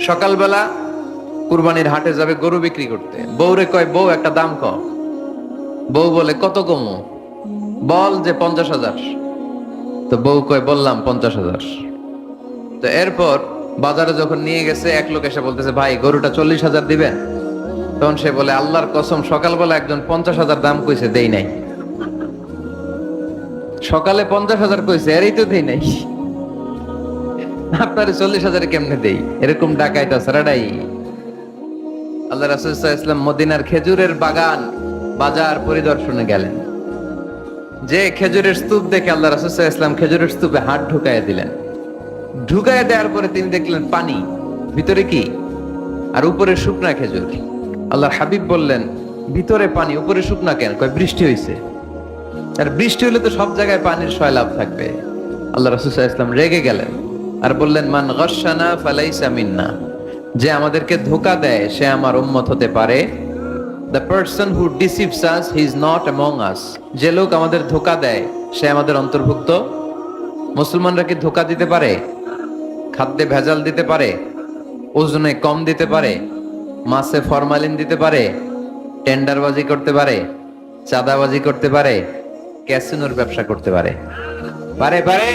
সকালবেলা কুরবানির হাটে যাবে গরু বিক্রি করতে, বউরে কয়, বউ একটা দাম কম। বউ বলে, কত কমো? বল যে 50,000। তো বউ কয়, বললাম 50,000। তো এরপর বাজারে যখন নিয়ে গেছে, এক লোক এসে বলতেছে, ভাই গরুটা 40,000 দিবেন? তখন সে বলে, আল্লাহর কসম, সকালবেলা একজন 50,000 দাম কইছে, দেই নাই। সকালে 50,000 কইছে, এরই তো দেই নাই, আপনার 40,000 কেমনে দেই? এরকম ডাকাইতা সারাডাই। আল্লাহ রাসূল সাল্লাল্লাহু আলাইহি ওয়াসাল্লাম মদিনার খেজুরের বাগান বাজার পরিদর্শনে গেলেন। যে খেজুরের স্তূপ দেখে আল্লাহ রাসূল সাল্লাল্লাহু আলাইহি ওয়াসাল্লাম খেজুরের স্তূপে হাত ঢুকাইয়া দিলেন। ঢুকাইয়া দেওয়ার পরে তিনি দেখলেন পানি, ভিতরে কি? আর উপরে শুকনা খেজুর। আল্লাহর হাবিব বললেন, ভিতরে পানি, উপরে শুকনা কেন? কয়, বৃষ্টি হইছে। আর বৃষ্টি হলে তো সব জায়গায় পানির সয়লাভ থাকবে। আল্লাহ রাসূল সাল্লাল্লাহু আলাইহি ওয়াসাল্লাম রেগে গেলেন আর বললেন, মান গাশশানা ফালাইসা মিন্না। যে আমাদেরকে ধোঁকা দেয় সে আমার উম্মত হতে পারে। The person who deceives us, he is not among us. যে লোক আমাদের ধোঁকা দেয় সে আমাদের অন্তর্ভুক্ত। মুসলমানরা কি ধোঁকা দিতে পারে? খাদ্যে ভেজাল দিতে পারে? ওজনে কম দিতে পারে? মাছে ফরমালিন দিতে পারে? টেন্ডারবাজি করতে পারে? চাঁদাবাজি করতে পারে? ক্যাসিনোর ব্যবসা করতে পারে? পারে পারে।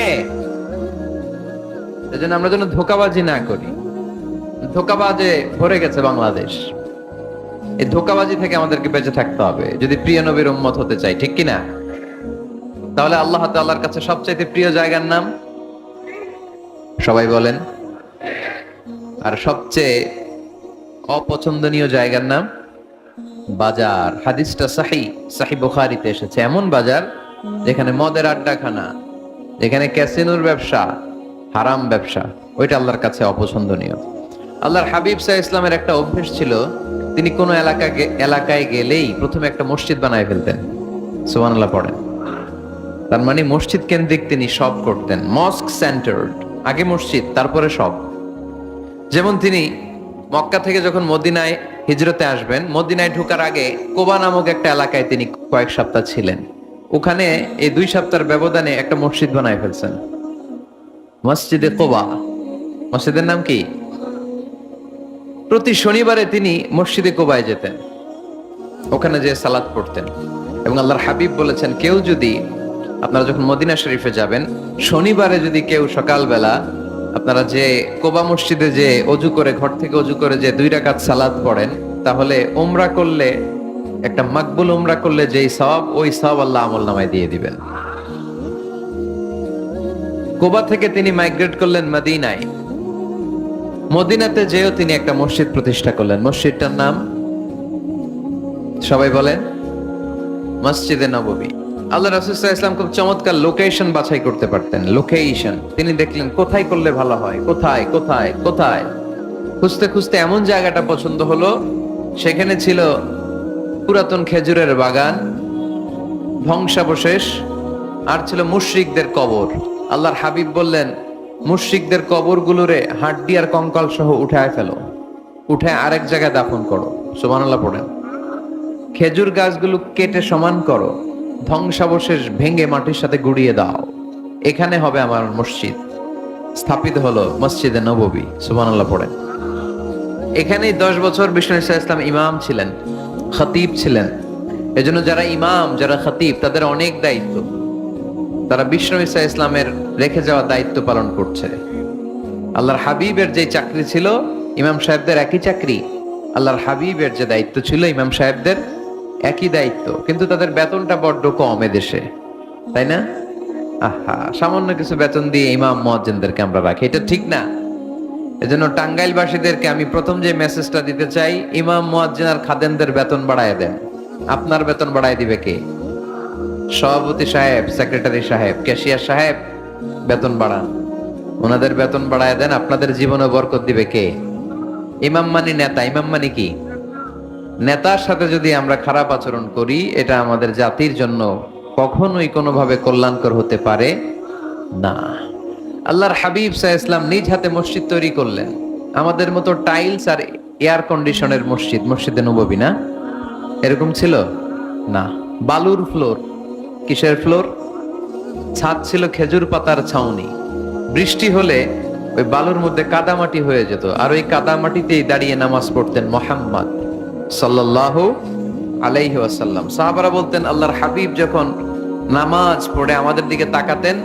এজন্য আমরা যেন ধোঁকাবাজি না করি। ধোঁকাবাজে ভরে গেছে বাংলাদেশ। এই ধোঁকাবাজি থেকে আমাদেরকে বেঁচে থাকতে হবে যদি প্রিয় নবীর উম্মত হতে চাই, ঠিক কিনা? তাহলে আল্লাহ তাআলার কাছে সবচাইতে প্রিয় জায়গার নাম সবাই বলেন। আর সবচেয়ে অপছন্দনীয় জায়গার নাম বাজার। হাদিসটা সহিহ বুখারীতে এসেছে। এমন বাজার যেখানে মদের আড্ডাখানা, যেখানে ক্যাসিনোর ব্যবসা, হারাম ব্যবসা, ওইটা আল্লাহর কাছে অপছন্দনীয়। আল্লাহর হাবিব সাল্লাল্লাহু আলাইহি ওয়াসাল্লামের একটা অভ্যাস ছিল, তিনি কোন এলাকায় গেলেই প্রথমে একটা মসজিদ বানায় ফেলতেন। সুবহানাল্লাহ পড়েন। তার মানে মসজিদ কেন্দ্রিক তিনি সব করতেন, মস্ক সেন্টার্ড। আগে মসজিদ, তারপরে সব। যেমন তিনি মক্কা থেকে যখন মদিনায় হিজরতে আসবেন, মদিনায় ঢোকার আগে কোবা নামক একটা এলাকায় তিনি কয়েক সপ্তাহ ছিলেন। ওখানে এই 2 সপ্তাহের ব্যবধানে একটা মসজিদ বানায় ফেলছেন, মসজিদে কোবা। মসজিদের নাম কি? প্রতি শনিবারে তিনি মসজিদে কোবায় যেতেন, ওখানে যে সালাত পড়তেন। এবং আল্লাহর হাবিব বলেছেন, কেউ যদি, আপনারা যখন মদিনা শরীফে যাবেন, শনিবারে যদি কেউ সকালবেলা আপনারা যে কোবা মসজিদে যে অজু করে, ঘর থেকে অজু করে যে 2 রাকাত সালাত পড়েন, তাহলে উমরা করলে, একটা মাকবুল উমরা করলে যেই সওয়াব, ওই সওয়াব আল্লাহ আমলনামায় দিয়ে দিবেন। কোবা থেকে তিনি মাইগ্রেট করলেন মদিনায়। মদিনাতে যেও তিনি একটা মসজিদ প্রতিষ্ঠা করলেন। মসজিদটার নাম সবাই বলেন, মসজিদে নববী। আল্লাহ রাসূল সাল্লাল্লাহু আলাইহি ওয়াসাল্লাম খুব চমৎকার লোকেশন বাছাই করতে পারতেন। লোকেশন তিনি দেখলেন কোথায় করলে ভালো হয়, কোথায় কোথায় কোথায়। খুঁজতে খুঁজতে এমন জায়গাটা পছন্দ হলো, সেখানে ছিল পুরাতন খেজুরের বাগান, ধ্বংসাবশেষ, আর ছিল মুশরিকদের কবর। আল্লাহর হাবিব বললেন, মুশরিকদের কবরগুলোরে হাড্ডি আর কঙ্কাল সহ উঠায় ফেলো, উঠে আরেক জায়গায় দাফন করো। সুবহানাল্লাহ পড়েন। খেজুর গাছগুলো কেটে সমান করো, ধ্বংসাবশেষ ভেঙে মাটির সাথে গুড়িয়ে দাও, এখানে হবে আমার মসজিদ। স্থাপিত হলো মসজিদে নববী। সুবহানাল্লাহ পড়েন। এখানেই 10 বছর বিষ্ণু সাল্লাল্লাহু আলাইহি ওয়াসাল্লাম ইমাম ছিলেন, খতিব ছিলেন। এজন্য যারা ইমাম, যারা খতিব, তাদের অনেক দায়িত্ব। তারা বিষ্ণু সাল্লাল্লাহু আলাইহি ওয়াসাল্লামের রেখে যাওয়া দায়িত্ব পালন করছে। আল্লাহর হাবিবের যে চাকরি ছিল, ইমাম সাহেবদের একই চাকরি। আল্লাহর হাবিবের যে দায়িত্ব ছিল, ইমাম সাহেবদের একই দায়িত্ব, কিন্তু তাদের বেতনটা বড্ড কম এদেশে, তাই না? আহা, সামান্য কিছু বেতন দিয়ে ইমাম মুয়াজ্জিনদেরকে আমরা রাখি, এটা ঠিক না। এজন্য টাঙ্গাইলবাসীদেরকে আমি প্রথম যে মেসেজটা দিতে চাই, ইমাম মুয়াজ্জিন আর খাদেমদের বেতন বাড়ায় দেন। আপনার বেতন বাড়ায় দিবে কে? সভাপতি সাহেব, সেক্রেটারি সাহেব, ক্যাশিয়ার সাহেব, বেতন বাড়ান, ওনাদের বেতন বাড়ায় দেন। আপনাদের জীবনে বরকত দিবে কে? ইমাম মানি নেতা। ইমাম মানি কি? নেতার সাথে যদি আমরা খারাপ আচরণ করি, এটা আমাদের জাতির জন্য কখনোই কোনোভাবে কল্যাণকর হতে পারে না। আল্লাহর হাবিব সাল্লাল্লাহু আলাইহি ওয়াসাল্লাম নিজ হাতে মসজিদ তৈরি করলেন। আমাদের মতো টাইলস আর এয়ার কন্ডিশনের মসজিদ, মসজিদে নববী না, এরকম ছিল না। বালুর ফ্লোর। কিসের ফ্লোর? ছাদ ছিল খেজুর পাতার ছাউনি। বৃষ্টি হলে ওই বালুর মধ্যে কাদামাটি হয়ে যেত, আর ওই কাদামাটিতেই দাঁড়িয়ে নামাজ পড়তেন মুহাম্মদ সাল্লাল্লাহু আলাইহি ওয়াসাল্লাম। সাহাবারা বলতেন, আল্লাহর হাবিব যখন নামাজ পড়ে আমাদের দিকে তাকাতেন,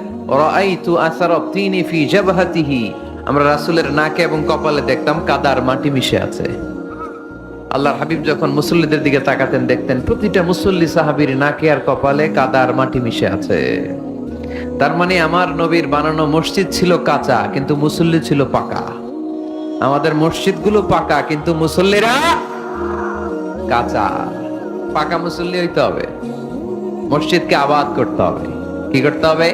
রাআইতু আসারা তিনি ফি জাবহাতিহি, আমরা রাসূলের নাকে এবং কপালে দেখতাম কাদার মাটি মিশে আছে। আল্লাহর হাবিব যখন মুসল্লিদের দিকে তাকাতেন, দেখতেন প্রতিটা মুসল্লি সাহাবীর নাকে আর কপালে কাদার মাটি মিশে আছে। তার মানে আমার নবীর বানানো মসজিদ ছিল কাঁচা, কিন্তু মুসল্লি ছিল পাকা। আমাদের মসজিদগুলো পাকা, কিন্তু মুসল্লিরা কাঁচা। পাকা মুসল্লি হইতে হবে, মসজিদকে আবাদ করতে হবে। কি করতে হবে?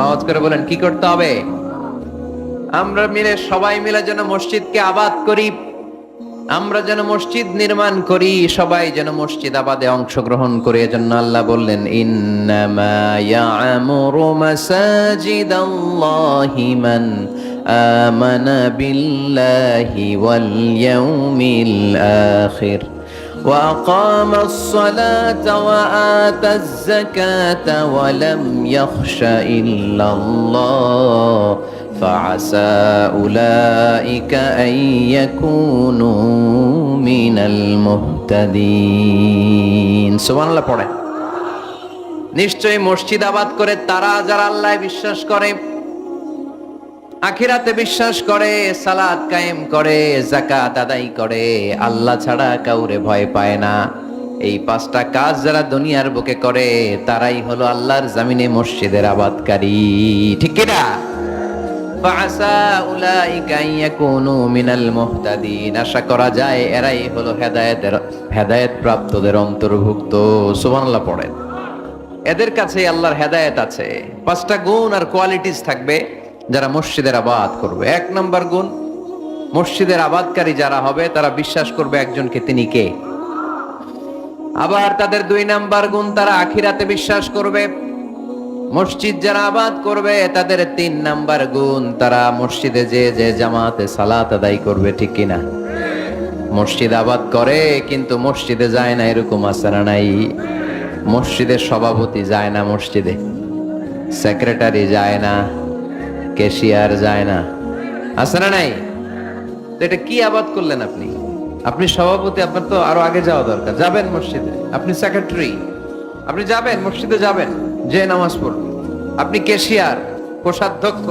আওয়াজ করে বলেন, কি করতে হবে? আমরা মিলে, সবাই মিলে যেন মসজিদকে আবাদ করি, আমরা যেন মসজিদ নির্মাণ করি, সবাই যেন মসজিদ আবাদে অংশগ্রহণ করে। এজন্য আল্লাহ বললেন, ইন্নামা ইয়া'মুরু মাসাজিদাল্লাহি মান আমানা বিল্লাহি ওয়াল ইয়াউমিল আখির ওয়া আকামাস সালাতা ওয়া আতাজ যাকাতা ওয়া লাম ইয়াখশা ইল্লাল্লাহ فعسى أولئك أن يكونوا من المهتدين। সুবহান আল্লাহ পড়ে। নিশ্চয়ই মসজিদ আবাদ করে তারা যারা আল্লাহ বিশ্বাস করে, আখিরাতে বিশ্বাস করে, সালাত কায়েম করে, যাকাত আদায় করে, আল্লাহ ছাড়া কাউরে ভয় পায় না। এই পাঁচটা কাজ যারা দুনিয়ার বুকে করে, তারাই হলো আল্লাহর জমিনে মসজিদের আবাদকারী। ঠিক কি না? ফাআসা উলাইকা ইয়াকুনু মিনাল মুহতাদিন, আশা করা যায় এরাই হলো হেদায়েত প্রাপ্তদের অন্তর্ভুক্ত। সুবহানাল্লাহ পড়েন। এদের কাছে আল্লাহর হেদায়েত আছে। পাঁচটা গুণ আর কোয়ালিটিস থাকবে যারা মসজিদের আবাদ করবে। এক নম্বর গুণ, মসজিদের আবাদকারী যারা হবে তারা বিশ্বাস করবে একজনকে, তিনি কে। আবার তাদের দুই নাম্বার গুণ, তারা আখিরাতে বিশ্বাস করবে। মসজিদ যারা আবাদ করবে তাদের তিন নাম্বার গুণ, তারা মসজিদে যে জামাতে সালাত আদায় করবে। ঠিক কিনা? মসজিদ আবাদ করে কিন্তু মসজিদে যায় না, এরকম আছে না নাই? মসজিদের সভাপতি যায় না মসজিদে, সেক্রেটারি যায় না, ক্যাশিয়ার যায় না, আছে না নাই? তো এটা কি আবাদ করলেন আপনি? আপনি সভাপতি, আপনার তো আরো আগে যাওয়া দরকার। যাবেন মসজিদে। আপনি সেক্রেটারি, আপনি যাবেন মসজিদে, যাবেন যে নামাজ পড়বেন। আপনি ক্যাশিয়ার, কোষাধ্যক্ষ,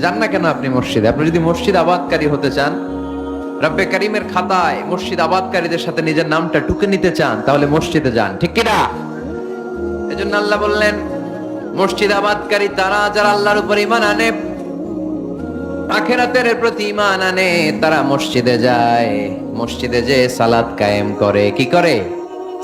যান না কেন আপনি মসজিদে? আপনি যদি মসজিদ আবাদকারী হতে চান, রব্বে কারিমের খাতায় মসজিদ আবাদকারীদের সাথে নিজের নামটা টুকে নিতে চান, তাহলে মসজিদে যান। ঠিক কিনা? এজন্য আল্লাহ বললেন, মসজিদ আবাদকারী তারা যারা আল্লাহর উপর ঈমান আনে, আখিরাতের প্রতি ঈমান আনে, তারা মসজিদে যায়। মসজিদে যে সালাত কায়েম করে। কি করে?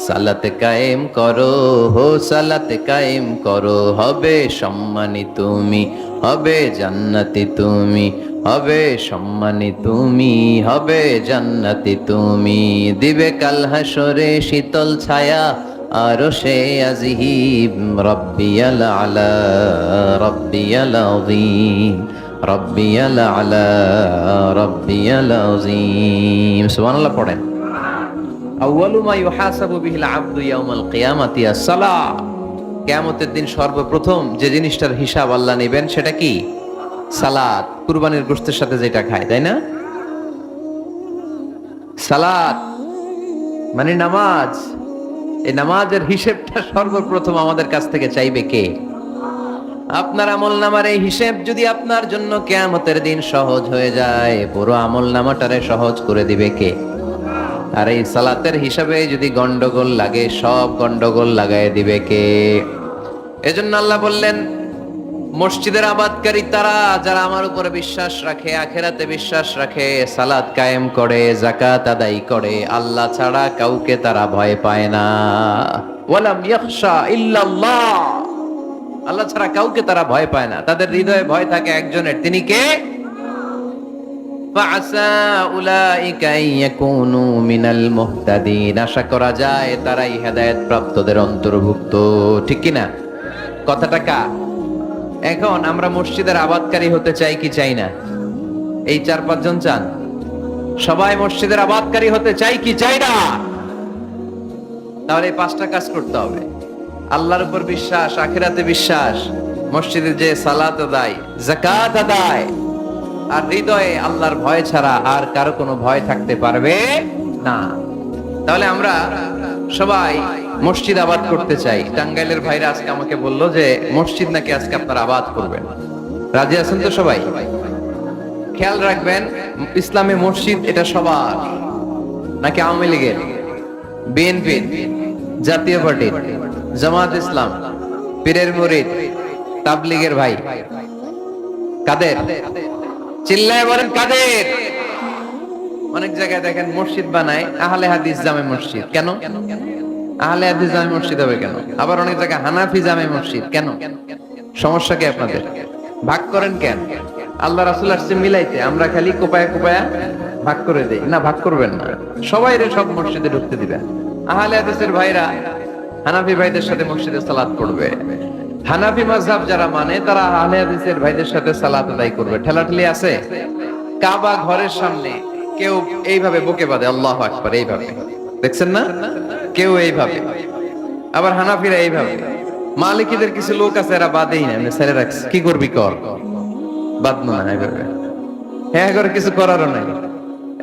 সালাতে কায়েম করো, হো সালাতে কায়েম করো, হবে সম্মানী তুমি, হবে জান্নাতি তুমি, হবে সম্মানী তুমি, হবে জান্নাতি তুমি। দিবে কাল হাসরে শীতল ছায়া আরশে আজিম, রব্বিয়াল আলা রব্বিয়াল আযীম, রব্বিয়াল আলা রব্বিয়াল আযীম। সুবহানাল্লাহ পড়েন। আউয়ালু মা ইউহাসাবু বিহিল আবদু ইয়াউমাল কিয়ামাতি আস-সালাহ। কিয়ামতের দিন সর্বপ্রথম যে জিনিসটার হিসাব আল্লাহ নেবেন সেটা কি? সালাত। কুরবানির গোশতের সাথে যেটা খায়, তাই না? সালাত মানে নামাজ। এই নামাজের হিসেবটা সর্বপ্রথম আমাদের কাছ থেকে চাইবে কে? আপনার আমলনামার এই হিসেব যদি আপনার জন্য কিয়ামতের দিন সহজ হয়ে যায়, পুরো আমলনামাটারে সহজ করে দিবে কে? আর এই সালাতের হিসাবে যদি গন্ডগোল লাগে, সব গন্ডগোল লাগাই দিবে কে? এজন্য আল্লাহ বললেন, মসজিদের আবাদকারী তারা যারা আমার উপরে বিশ্বাস রাখে, আখিরাতে বিশ্বাস রাখে, সালাত কায়েম করে, যাকাত আদায় করে, আল্লাহ ছাড়া কাউকে তারা ভয় পায় না। ওয়ালাম ইয়াখশা ইল্লাল্লাহ, আল্লাহ ছাড়া কাউকে তারা ভয় পায় না। তাদের হৃদয়ে ভয় থাকে একজনের, তিনি কে? ফাআসা উলাইকা ইয়াকুনু মিনাল মুহতাদিন, আশা করা যায় তারাই হেদায়েত প্রাপ্তদের অন্তর্ভুক্ত। ঠিক কি না? কথাটা কা? এখন আমরা মসজিদের আবাদকারী হতে চাই কি চাই না? এই 4-5 জন চান? সবাই মসজিদের আবাদকারী হতে চাই কি চাই না? তাহলে এই 5টা কাজ করতে হবে। আল্লাহর উপর বিশ্বাস, আখিরাতে বিশ্বাস, মসজিদে যে সালাত আদায়, যাকাত আদায়, আর হৃদয়ে আল্লাহর ভয় ছাড়া আর কারো কোনো ভয় থাকতে পারবে না। তাহলে আমরা সবাই মসজিদ আবাদ করতে চাই। টাঙ্গাইলের ভাইরা আজকে আমাকে বললো যে মসজিদ নাকি আজকে আপনারা আবাদ করবেন। রাজি আছেন তো সবাই? খেয়াল রাখবেন, ইসলামে মসজিদ এটা সবার নাকি আওয়ামী লীগের, বিএনপির, জাতীয় পার্টির, জামাত ইসলাম, পীরের মুরিদ, তাবলীগের ভাই? কাদের? চিল্লায় বলেন কাদের? অনেক জায়গায় দেখেন মসজিদ বানায় আহলে হাদিস জামে মসজিদ। কেন আহলে হাদিস জামে মসজিদ হবে কেন? আবার অনেক জায়গায় হানাফি জামে মসজিদ। কেন? সমস্যা কি আপনাদের? ভাগ করেন কেন? আল্লাহ রাসূল আসছে মিলাইতে, আমরা খালি কোপায়া কোপায়া ভাগ করে দেই। না, ভাগ করবেন না, সবাইরে সব মসজিদে ঢুকতে দিবেন। আহলে হাদিসের ভাইরা হানাফি ভাইদের সাথে মসজিদে সালাত পড়বে, হানাফি মাযহাব যারা মানে তারা আহলে হাদিসের ভাইদের সাথে সালাত আদায় করবে। ঠেলাঠেলি আছে? কাবা ঘরের সামনে কেউ এইভাবে বুকে বাঁধে আল্লাহু আকবার, এইভাবে দেখছেন না? কেউ এইভাবে, আবার হানাফিরা এইভাবে। মালিকীদের কিছু লোক আছে এরা বাঁধেই না, ছেড়ে রাখছে। কি করবি কর, বাঁধনো না এইভাবে। হ্যাঁ, করে কিছু করারও নাই,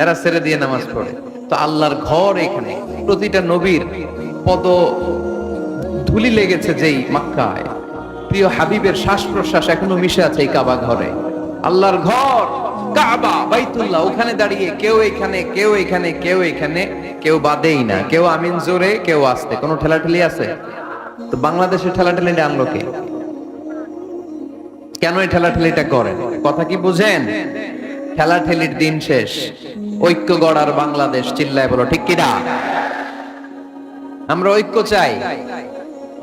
এরা ছেড়ে দিয়ে নামাজ পড়ে। তো আল্লাহর ঘর এখানে, প্রতিটা নবীর পদ ধুলি লেগেছে যেই মক্কায়, প্রিয় হাবিবের শ্বাস প্রশ্বাস এখনো মিশে আছে এই কাবা ঘরে। আল্লাহর ঘর কাবা বাইতুল্লাহ, ওখানে দাঁড়িয়ে কেউ এখানে কেউ এখানে কেউ এখানে, কেউ বাদেই না, কেউ আমিন জোরে কেউ আস্তে। কোনো ঠেলাঠেলি আছে? তো বাংলাদেশে ঠেলাঠেলিটা আনলো কে? কেন এই ঠেলাঠেলিটা করেন? কথা কি বুঝেন? ঠেলাঠেলির দিন শেষ, ঐক্য গড়ার বাংলাদেশ। চিল্লায় বলো ঠিক কিনা? আমরা ঐক্য চাই।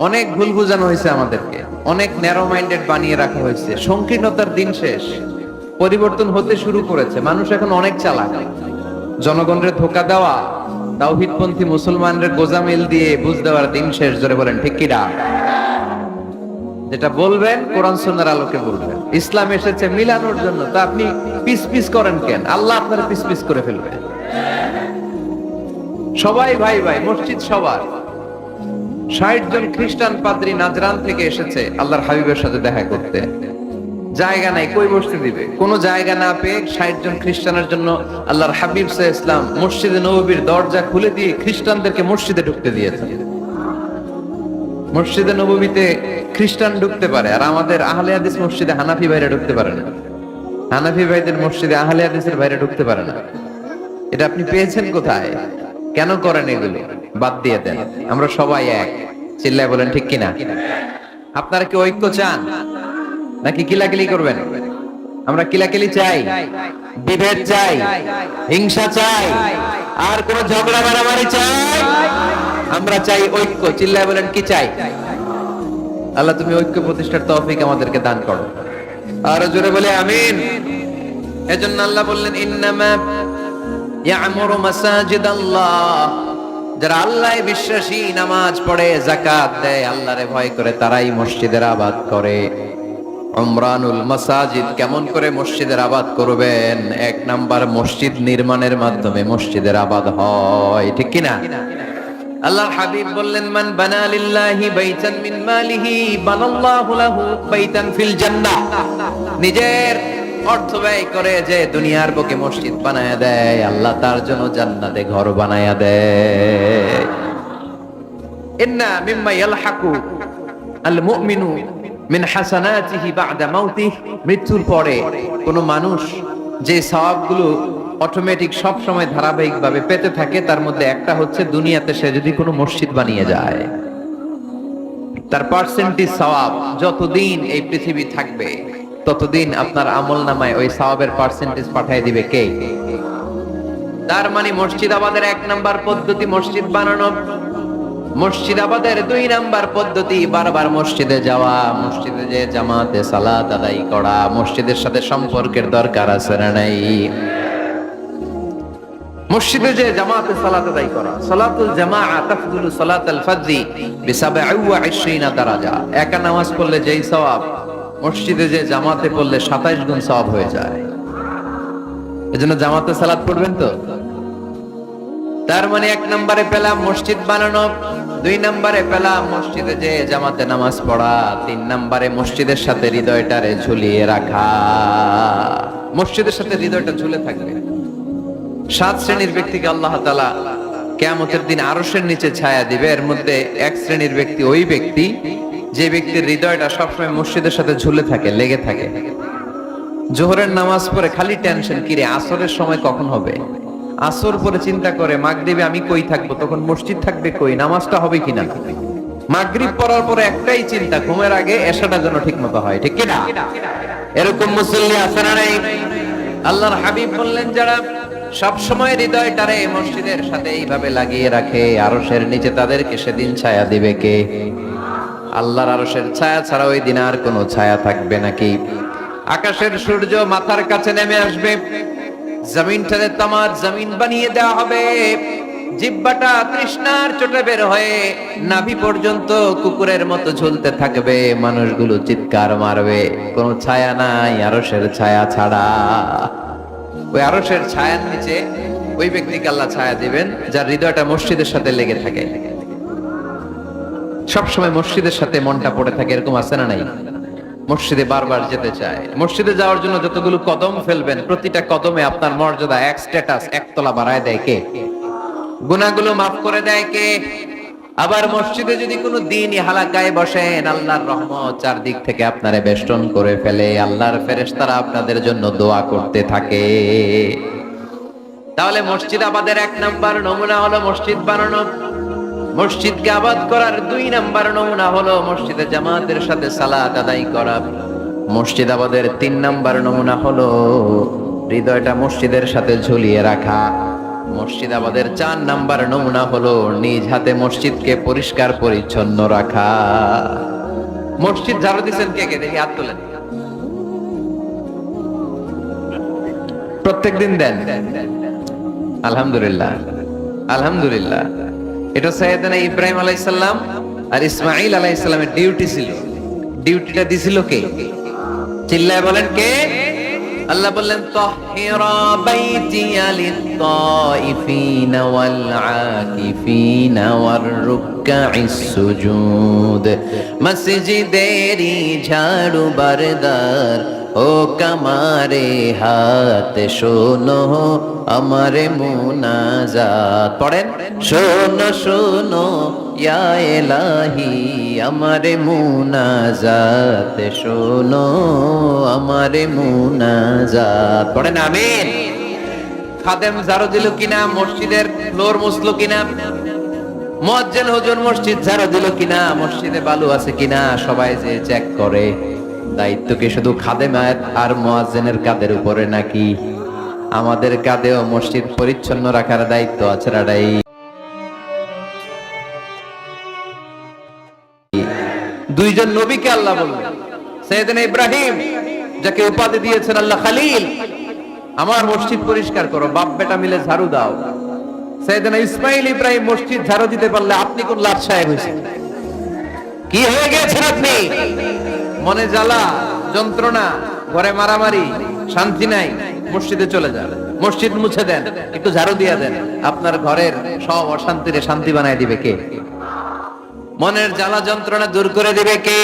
অনেক ভুল বুঝানো হয়েছে আমাদেরকে, অনেক ন্যারো মাইন্ডেড বানিয়ে রাখা হয়েছে। সংকীর্ণতার দিন শেষ, পরিবর্তন হতে শুরু করেছে। মানুষ এখন অনেক চালাক। জনগণের ধোকা দেওয়া, তাওহীদপন্থী মুসলমানদের গোজামিল দিয়ে বুঝ দেওয়ার দিন শেষ। জোরে বলেন ঠিক কিনা? যেটা বলবেন কোরআন সুন্নাহর আলোকে বলবেন। ইসলাম এসেছে মিলানোর জন্য, তা আপনি পিস পিস করেন কেন? আল্লাহ আপনারা পিস পিস করে ফেলবে। সবাই ভাই ভাই, মসজিদ সবার। ৬০ জন খ্রিস্টান পাদ্রী নাজরান থেকে এসেছে আল্লাহর হাবিবের সাথে দেখা করতে। জায়গা নাই, কই বসতে দিবে? কোন জায়গা না পেয়ে ৬০ জন খ্রিস্টানের জন্য আল্লাহর হাবিব সাল্লাল্লাহু আলাইহি ওয়াসাল্লাম মসজিদে নববীর দরজা খুলে দিয়ে খ্রিস্টানদেরকে মসজিদে ঢুকতে দিয়েছেন। মসজিদে নববীতে খ্রিস্টান ঢুকতে পারে, আর আমাদের আহলে হাদিস মসজিদে হানাফি ভাইরা ঢুকতে পারে না। হানাফি ভাইদের মসজিদে আহলে হাদিসের ভাইরা ঢুকতে পারে না। এটা আপনি পেয়েছেন কোথায়? কেন করেন এগুলো? বাদ দিয়ে দেন, আমরা সবাই এক। চিল্লায় বলেন ঠিক কিনা? আপনারা কি ঐক্য চান নাকি কিলাকিলি করবেন? আমরা কিলাকিলি চাই, বিভেদ চাই, হিংসা চাই, আর কোন ঝগড়া মারামারি চাই? আমরা চাই ঐক্য। চিল্লায় বলেন কি চাই? আল্লাহ তুমি ঐক্য প্রতিষ্ঠার তৌফিক আমাদেরকে দান করো। আর জোরে বলে আমিন। এজন্য আল্লাহ বললেন ইন্নামা ইয়ামুরু মাসাজিদাল্লাহ, যারা আল্লাহয় বিশ্বাসী, নামাজ পড়ে, যাকাত দেয়, আল্লাহরে ভয় করে, তারাই মসজিদের আবাদ করে। উমরানুল মাসাজিদ, কেমন করে মসজিদের আবাদ করবেন? ১ নাম্বার, মসজিদ নির্মাণের মাধ্যমে মসজিদের আবাদ হয়। ঠিক কিনা? আল্লাহর হাবিব বললেন মান বানা লিল্লাহি বাইতান মিন মালিহি বানাল্লাহু লাহু বাইতান ফিল জান্নাহ। নিজের অর্থ ব্যয় করে যে দুনিয়ার বুকে মসজিদ বানায়া দেয়, আল্লাহ তার জন্য জান্নাতে ঘর বানায়া দেয়। ইন্না মিম্মা ইয়ালহাকু আল মুমিনু মিন হাসানাতিহি বা'দা মাউতিহি, মৃত্যুর পরে কোন মানুষ যে সওয়াবগুলো অটোমেটিক সব সময় ধারাবাহিকভাবে পেতে থাকে, তার মধ্যে একটা হচ্ছে দুনিয়াতে সে যদি কোনো মসজিদ বানিয়ে যায়, তার পার্সেন্টেজ সওয়াব যতদিন এই পৃথিবী থাকবে ততদিন আপনার আমলনামায় ওই সওয়াবের পার্সেন্টেজ পাঠিয়ে দিবে কে? তার মানে মসজিদ আবাদের ১ নাম্বার পদ্ধতি মসজিদ বানানো। মসজিদ আবাদের ২ নাম্বার পদ্ধতি বারবার মসজিদে যাওয়া, মসজিদে যে জামাতে সালাত আদায় করা। মসজিদের সাথে সম্পর্কের দরকার আছে না নাই? মসজিদে যে জামাতে সালাত আদায় করা। সালাতুল জামাআ তাফদুলু সালাতাল ফজরি বি২৭ দারাজা। একা নামাজ পড়লে যেই সওয়াব, মসজিদে যে জামাতে পড়লে ২৭ গুণ সওয়াব হয়ে যায়। এজন্য জামাতে সালাত পড়বেন তো। তার মানে ১ নম্বরে পেলাম মসজিদ বানানো, ২ নম্বরে পেলাম মসজিদে যে জামাতে নামাজ পড়া, ৩ নম্বরে মসজিদের সাথে হৃদয়টারে ঝুলিয়ে রাখা। মসজিদের সাথে হৃদয়টা ঝুলে থাকবে। 7 শ্রেণীর ব্যক্তিকে আল্লাহ তাআলা কিয়ামতের দিন আরশের নিচে ছায়া দিবে। এর মধ্যে এক শ্রেণীর ব্যক্তি ওই ব্যক্তি যে ব্যক্তির হৃদয়টা সবসময় মসজিদের সাথে ঝুলে থাকে, লেগে থাকে। জোহরের নামাজ পড়ে খালি টেনশন, কিরে আসরের সময় কখন হবে। আসর পরে চিন্তা করে মাগরিবে আমি কই থাকবো, তখন মসজিদ থাকবে কই, নামাজটা হবে কিনা। মাগরিব পড়ার পরে একটাই চিন্তা, ঘুমের আগে এশাটা যেন ঠিক মতো হয়, ঠিক কিনা। এরকম মুসল্লি আছে না নাই? আল্লাহর হাবিব বললেন, যারা সব সময় হৃদয়টারে মসজিদের সাথে এইভাবে লাগিয়ে রাখে, আরশের নিচে তাদেরকে সেদিন ছায়া দিবে কে? আল্লাহর আরশের ছায়া ছাড়া ওই দিন আর কোনো ছায়া থাকবে নাকি? আকাশের সূর্য মাথার কাছে নেমে আসবে, জমিনটারে তামার জমিন বানিয়ে দেওয়া হবে, জিহ্বাটা তৃষ্ণার চোটে বের হয়ে নাভি পর্যন্ত কুকুরের মতো ঝুলতে থাকবে, মানুষগুলো চিৎকার মারবে, কোনো ছায়া নাই আরশের ছায়া ছাড়া। ওই আরশের ছায়ার নিচে ওই ব্যক্তিকে আল্লাহ ছায়া দিবেন যার হৃদয়টা মসজিদের সাথে লেগে থাকে, সবসময় মসজিদের সাথে মনটা পড়ে থাকে। এরকম আছে না নাই? মসজিদে বারবার যেতে চায়। মসজিদে যাওয়ার জন্য যতগুলো কদম ফেলবেন, প্রতিটা কদমে আপনার মর্যাদা এক স্ট্যাটাস, এক তলা বাড়ায় দেয় কে? গুনাহগুলো মাফ করে দেয় কে? আবার মসজিদে যদি কোনো দিনই হালাকায় বসেন, আল্লাহর রহমত চারদিক থেকে আপনারে বেষ্টন করে ফেলে, আল্লাহর ফেরেশতারা আপনাদের জন্য দোয়া করতে থাকে। তাহলে মসজিদ আবাদের 1 নাম্বার নমুনা হলো মসজিদ বানানো। মসজিদকে আবাদ করার 2 নাম্বার নমুনা হলো মসজিদে জামাতের সাথে সালাত আদায় করা। মসজিদ আবাদের 3 নাম্বার নমুনা হলো হৃদয়টা মসজিদের সাথে ঝুলিয়ে রাখা। মসজিদ আবাদের 4 নাম্বার নমুনা হলো নিজ হাতে মসজিদকে পরিষ্কার পরিচ্ছন্ন রাখা। মসজিদ ঝাড়ু দিচ্ছেন কে কে? দেখি হাত তোলেন। প্রত্যেকদিন দেন? আলহামদুলিল্লাহ, আলহামদুলিল্লাহ। এটা সাইয়েদনা ইব্রাহিম আলাইহিস সালাম আর ইসমাঈল আলাইহিস সালামের ডিউটি ছিল। ডিউটিটা দিছিল কে? চিল্লায় বলেন কে? আল্লাহ বললেন, তাহিরা বাইতিয়া লিত-তাইফিনা ওয়াল আকিফিনা ওয়ার রুকআইস সুজুদ। মসজিদেরি ঝাড়ু বারদার ও কামারে হাত, শোনো আমারে মুনাজাত। পড়েন, শোনো শোনো ইয়া ইলাহি আমারে মুনাজাত, শোনো আমারে মুনাজাত। পড়েন আমিন। খাদেম ঝাড়ু দিল কিনা? মসজিদের ফ্লোর মুছলো কিনা? মুয়াজ্জিন হুজুর মসজিদ ঝাড়ু দিল কিনা? মসজিদে বালু আছে কিনা? সবাই যে চেক করে। দায়িত্ব কি শুধু খাদেমের আর মুয়াজ্জিনের কাঁধের উপরে নাকি আমাদের কাঁধেও মসজিদ পরিচ্ছন্ন রাখার দায়িত্ব আছে? রাডাই দুইজন নবীকে আল্লাহ বললেন, সাইয়েদনা ইব্রাহিম যাকে উপাধি দিয়েছেন আল্লাহ খলিল, আমার মসজিদ পরিষ্কার করো, বাপ বেটা মিলে ঝাড়ু দাও। সাইয়েদনা ইসমাঈল ইব্রাহিম মসজিদ ঝাড়ু দিতে পারলে আপনি কোন লাট সাহেব হয়েছেন? কি হয়ে গেছেন আপনি? মনে জ্বালা, যন্ত্রণা, ঘরে মারামারি, শান্তি নাই, মসজিদে চলে যান, মসজিদ মুছে দেন, একটু ঝাড়ু দিয়ে দেন, আপনার ঘরের সব অশান্তিরে শান্তি বানায় দিবে কে? মনের জ্বালা যন্ত্রণা দূর করে দিবে কে?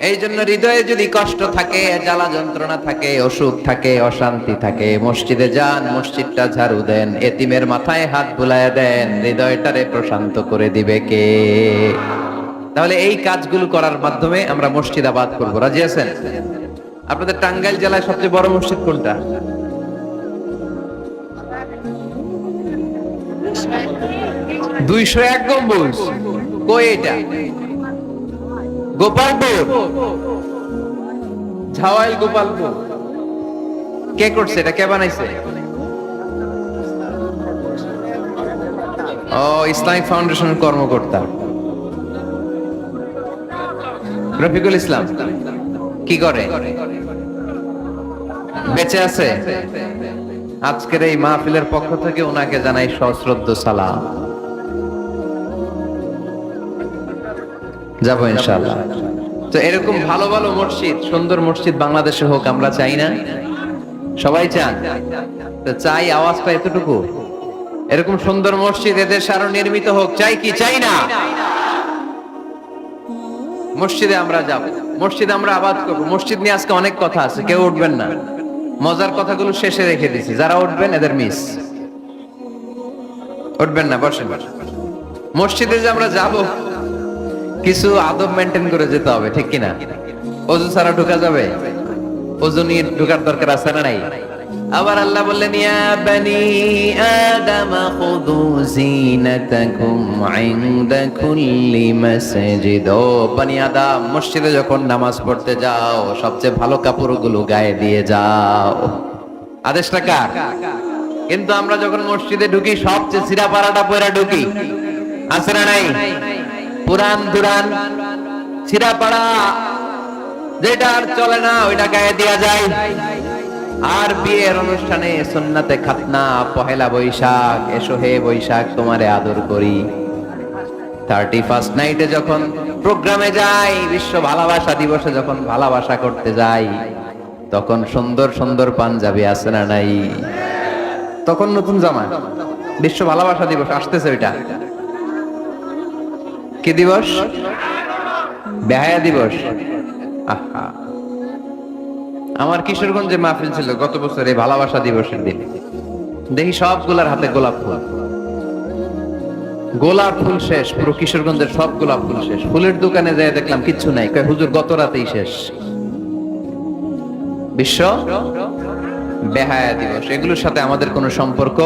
এই জন্য হৃদয়ে যদি কষ্ট থাকে, জ্বালা যন্ত্রণা থাকে, অসুখ থাকে, অশান্তি থাকে, মসজিদে যান, মসজিদটা ঝাড়ু দেন, এতিমের মাথায় হাত বুলায় দেন, হৃদয়টারে প্রশান্ত করে দিবে কে? তাহলে এই কাজগুলো করার মাধ্যমে আমরা মসজিদ আবাদ করব। রাজি আছেন? আপনাদের টাঙ্গাইল জেলায় সবচেয়ে বড় মসজিদ কোনটা? দুইশো এক গম্বুজ। কই এটা? গোপালপুর, ঝাওয়াইল গোপালপুর। কে করছে এটা? কে বানাইছে? ও, ইসলামিক ফাউন্ডেশনের কর্মকর্তা রফিকুল ইসলাম। কি করে? বেঁচে আছে? আজকের এই মাহফিলের পক্ষ থেকে ওনাকে জানাই সশ্রদ্ধ সালাম। যাবো ইনশাআল্লাহ। তো এরকম ভালো ভালো মসজিদ, সুন্দর মসজিদ বাংলাদেশে হোক, আমরা চাই না? সবাই চান? তো চাই, আওয়াজটা এতটুকু। এরকম সুন্দর মসজিদ এদেশে আরো নির্মিত হোক, চাই কি চাই না? মসজিদে আমরা যাব, মসজিদ আমরা আবাদ করব। মসজিদ নিয়ে আজকে অনেক কথা আছে, কেউ উঠবেন না। মজার কথাগুলো শেষে রেখে দিছি, যারা উঠবেন এদের মিস। উঠবেন না, বসেন। মসজিদে যে আমরা যাব, কিছু আদব মেনটেন করে যেতে হবে, ঠিক কিনা? ওযু ছাড়া ঢোকা যাবে? ওযু নিয়ে ঢোকার দরকার আছে না নাই? আবার আল্লাহ বললেন, ইয়া বানি আদম খুযু যিনাতাকুম ইনদা কুল্লি মাসজিদ। ও বনি আদম, মসজিদে যখন নামাজ পড়তে যাও সবচেয়ে ভালো কাপড়গুলো গায়ে দিয়ে যাও। আদেশটা কার? কিন্তু আমরা যখন মসজিদে ঢুকি সবচেয়ে ছিঁড়া পাড়াটা পরে ঢুকি, আছে না নাই? পুরান দুরান ছিঁড়া পাড়া যেটা আর চলে না ওইটা গায়ে দেয়া যায়। আর বিয়ের অনুষ্ঠানে সুন্নাতে খাতনা, পহেলা বৈশাখ, এসো হে বৈশাখ তোমারে আদর করি, 31st নাইটে যখন প্রোগ্রামে যাই, বিশ্ব ভালোবাসা দিবসে যখন ভালোবাসা করতে যাই, তখন সুন্দর সুন্দর পাঞ্জাবি আছে না নাই? তখন নতুন জামা। বিশ্ব ভালোবাসা দিবস আসতেছে, ওইটা কি দিবস? বেহায়া দিবস। আহা, আমার কিশোরগঞ্জে মাহফিল ছিল গত বছর এই ভালোবাসা দিবসের দিন। দেখি সবগুলার হাতে গোলাপ ফুল। গোলাপ ফুল শেষ, পুরো কিশোরগঞ্জের সব গোলাপ ফুল শেষ। ফুলের দোকানে যাই দেখলাম কিচ্ছু নাই, কয় হুজুর গত রাতেই শেষ। বিশ্ব বেহায়া দিবস, এগুলোর সাথে আমাদের কোনো সম্পর্ক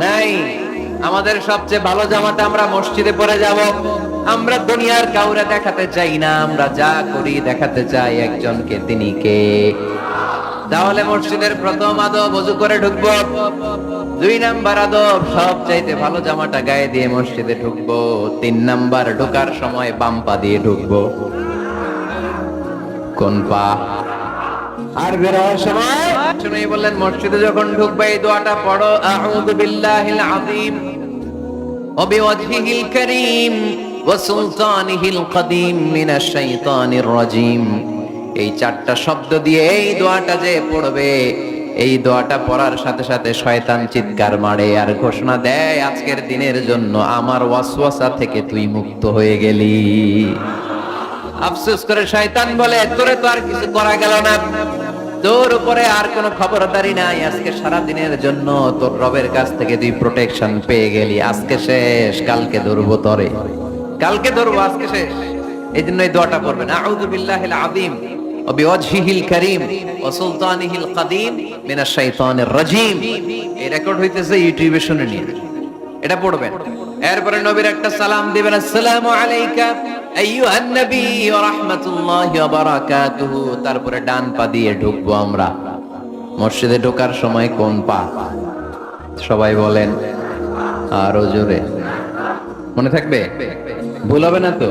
নাই। আমাদের সবচেয়ে ভালো জামাতে আমরা মসজিদে পরে যাব। আমরা দুনিয়ার কাউরে দেখাতে চাই না, আমরা যা করি দেখাতে চাই একজনকে, তিনি কে? তাহলে মসজিদের প্রথম আদব ওযু করে ঢুকবো। 2 নাম্বার আদব, সবচাইতে ভালো জামাটা গায়ে দিয়ে মসজিদে ঢুকবো। 3 নাম্বার, ঢোকার সময় বাম পা দিয়ে ঢুকবো। কোন পা? আর বের হওয়ার সময় শুনেই বললেন, মসজিদে যখন ঢুকবে এই দোয়াটা পড়ো, আউযু বিল্লাহিল আযীম ওয়া বিওয়াজহিল কারীম ওয়া সুলতানিহিল কদীম মিনাশ শাইতানির রাজীম। এই 4টা শব্দ দিয়ে এই দোয়াটা যে পড়বে, এই দোয়াটা পড়ার সাথে সাথে শয়তান চিৎকার মারে আর ঘোষণা দেয়, আজকের দিনের জন্য আমার ওয়াসওয়াসা থেকে তুই মুক্ত হয়ে গেলি। আফসোস করে শয়তান বলে, তোরে তো আর কিছু করা গেল না, তোর উপরে আর কোনো খবরদারি নাই, আজকে সারা দিনের জন্য তোর রবের কাছ থেকে তুই প্রোটেকশন পেয়ে গেলি। আজকে শেষ, কালকে ধরবো তরে, কালকে ধরবো, আজকে শেষ। এই জন্য এই দোয়াটা পড়বেন, আউযু বিল্লাহিল আযীম ওয়া বিওয়াজহিল কারীম ওয়া সুলতানিহিল কদীম মিনাশ শাইতানির রাজীম। এই রেকর্ড হইতেছে ইউটিউবে, শুনে নিন, এটা পড়বেন। এরপরে নবীর একটা সালাম দিবেন, আসসালামু আলাইকা আইয়ুহান নবী ওয়া রাহমাতুল্লাহি ওয়া বারাকাতুহু। তারপরে ডান পা দিয়ে ঢুকবো আমরা। মসজিদে ঢোকার সময় কোন পা? সবাই বলেন আরো জোরে, মনে থাকবে, ভুল হবে না তো?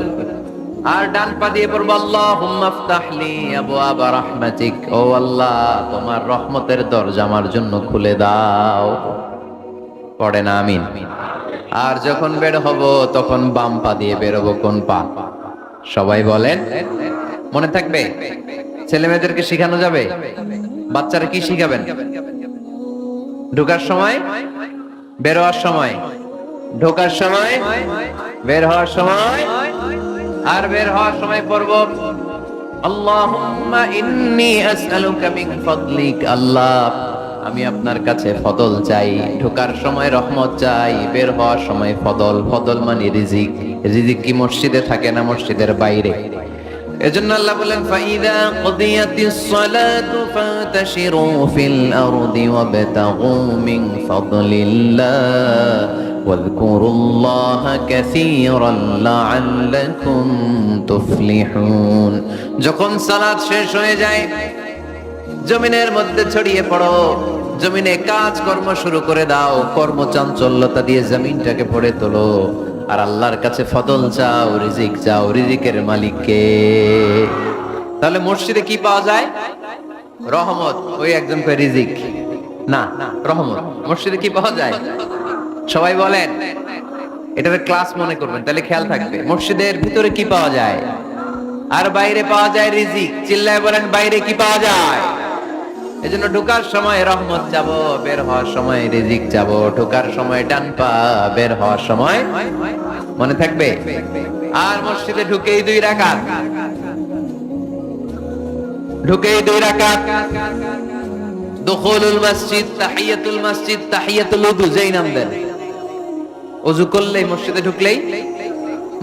আর ডান পা দিয়ে পড়বো, আল্লাহুম্মা ইফতাহলি আবওয়াবা রাহমাতিক। ও আল্লাহ, তোমার রহমতের দরজা আমার জন্য খুলে দাও। পড়েন আমিন। আর যখন বের হব তখন বাম পা দিয়ে বের হবো। কোন পা? সবাই বলেন, মনে থাকবে? ছেলে মেয়েদেরকে শিখানো যাবে? বাচ্চারা কি শিখাবেন? ঢোকার সময়, বের হওয়ার সময়, ঢোকার সময়, বের হওয়ার সময়, আর বের হওয়ার সময় পড়ব, আল্লাহুম্মা ইন্নী আসআলুকা মিন ফাদলিক। আল্লাহ, আমি আপনার কাছে ফদল চাই। ঢোকার সময় রহমত চাই, বের হওয়ার সময় ফদল। ফদল মানে রিজিক। রিজিক কি মসজিদে থাকে না মসজিদের বাইরে? এজন্য আল্লাহ বলেন, ফাইদা কুদিয়াতিস সালাতু ফান্তাশিরু ফিল আরদি ওয়াবতাগু মিন ফাদলিল্লাহ ওয়াযকুরুল্লাহা কাসীরান লাআল্লাকুম তুফলিহুন। যখন সালাত শেষ হয়ে যায়, জমিনের মধ্যে ছড়িয়ে পড়ো, জমিনে কাজ কর্ম শুরু করে দাও, কর্মচাঞ্চল্যতা দিয়ে জমিনটাকে ভরে তোলো, আর আল্লাহর কাছে ফদল চাও, রিজিক চাও। রিজিকের মালিক কে? তাহলে মসজিদে কি পাওয়া যায়? রহমত। ওই একজন কয় রিজিক না, রহমত। মসজিদে কি পাওয়া যায়? সবাই বলেন, এটার ক্লাস মনে করবেন, তাহলে খেয়াল থাকবে। মসজিদের ভিতরে কি পাওয়া যায়? আর বাইরে পাওয়া যায় রিজিক। চিল্লায় বলেন, বাইরে কি পাওয়া যায়? এজন্য ঢোকার সময় রহমত চাবো, বের হওয়ার সময় রিজিক চাবো। ঢোকার সময় ডান পা, বের হওয়ার সময়, মনে থাকবে? আর মসজিদে ঢুকেই 2 রাকাত, ঢুকেই 2 রাকাত, দুখুলুল মসজিদ, তাহিয়াতুল মসজিদ, তাহিয়াতুল উযু যেই নাম দেন, ওযু করলেই মসজিদে ঢুকলেই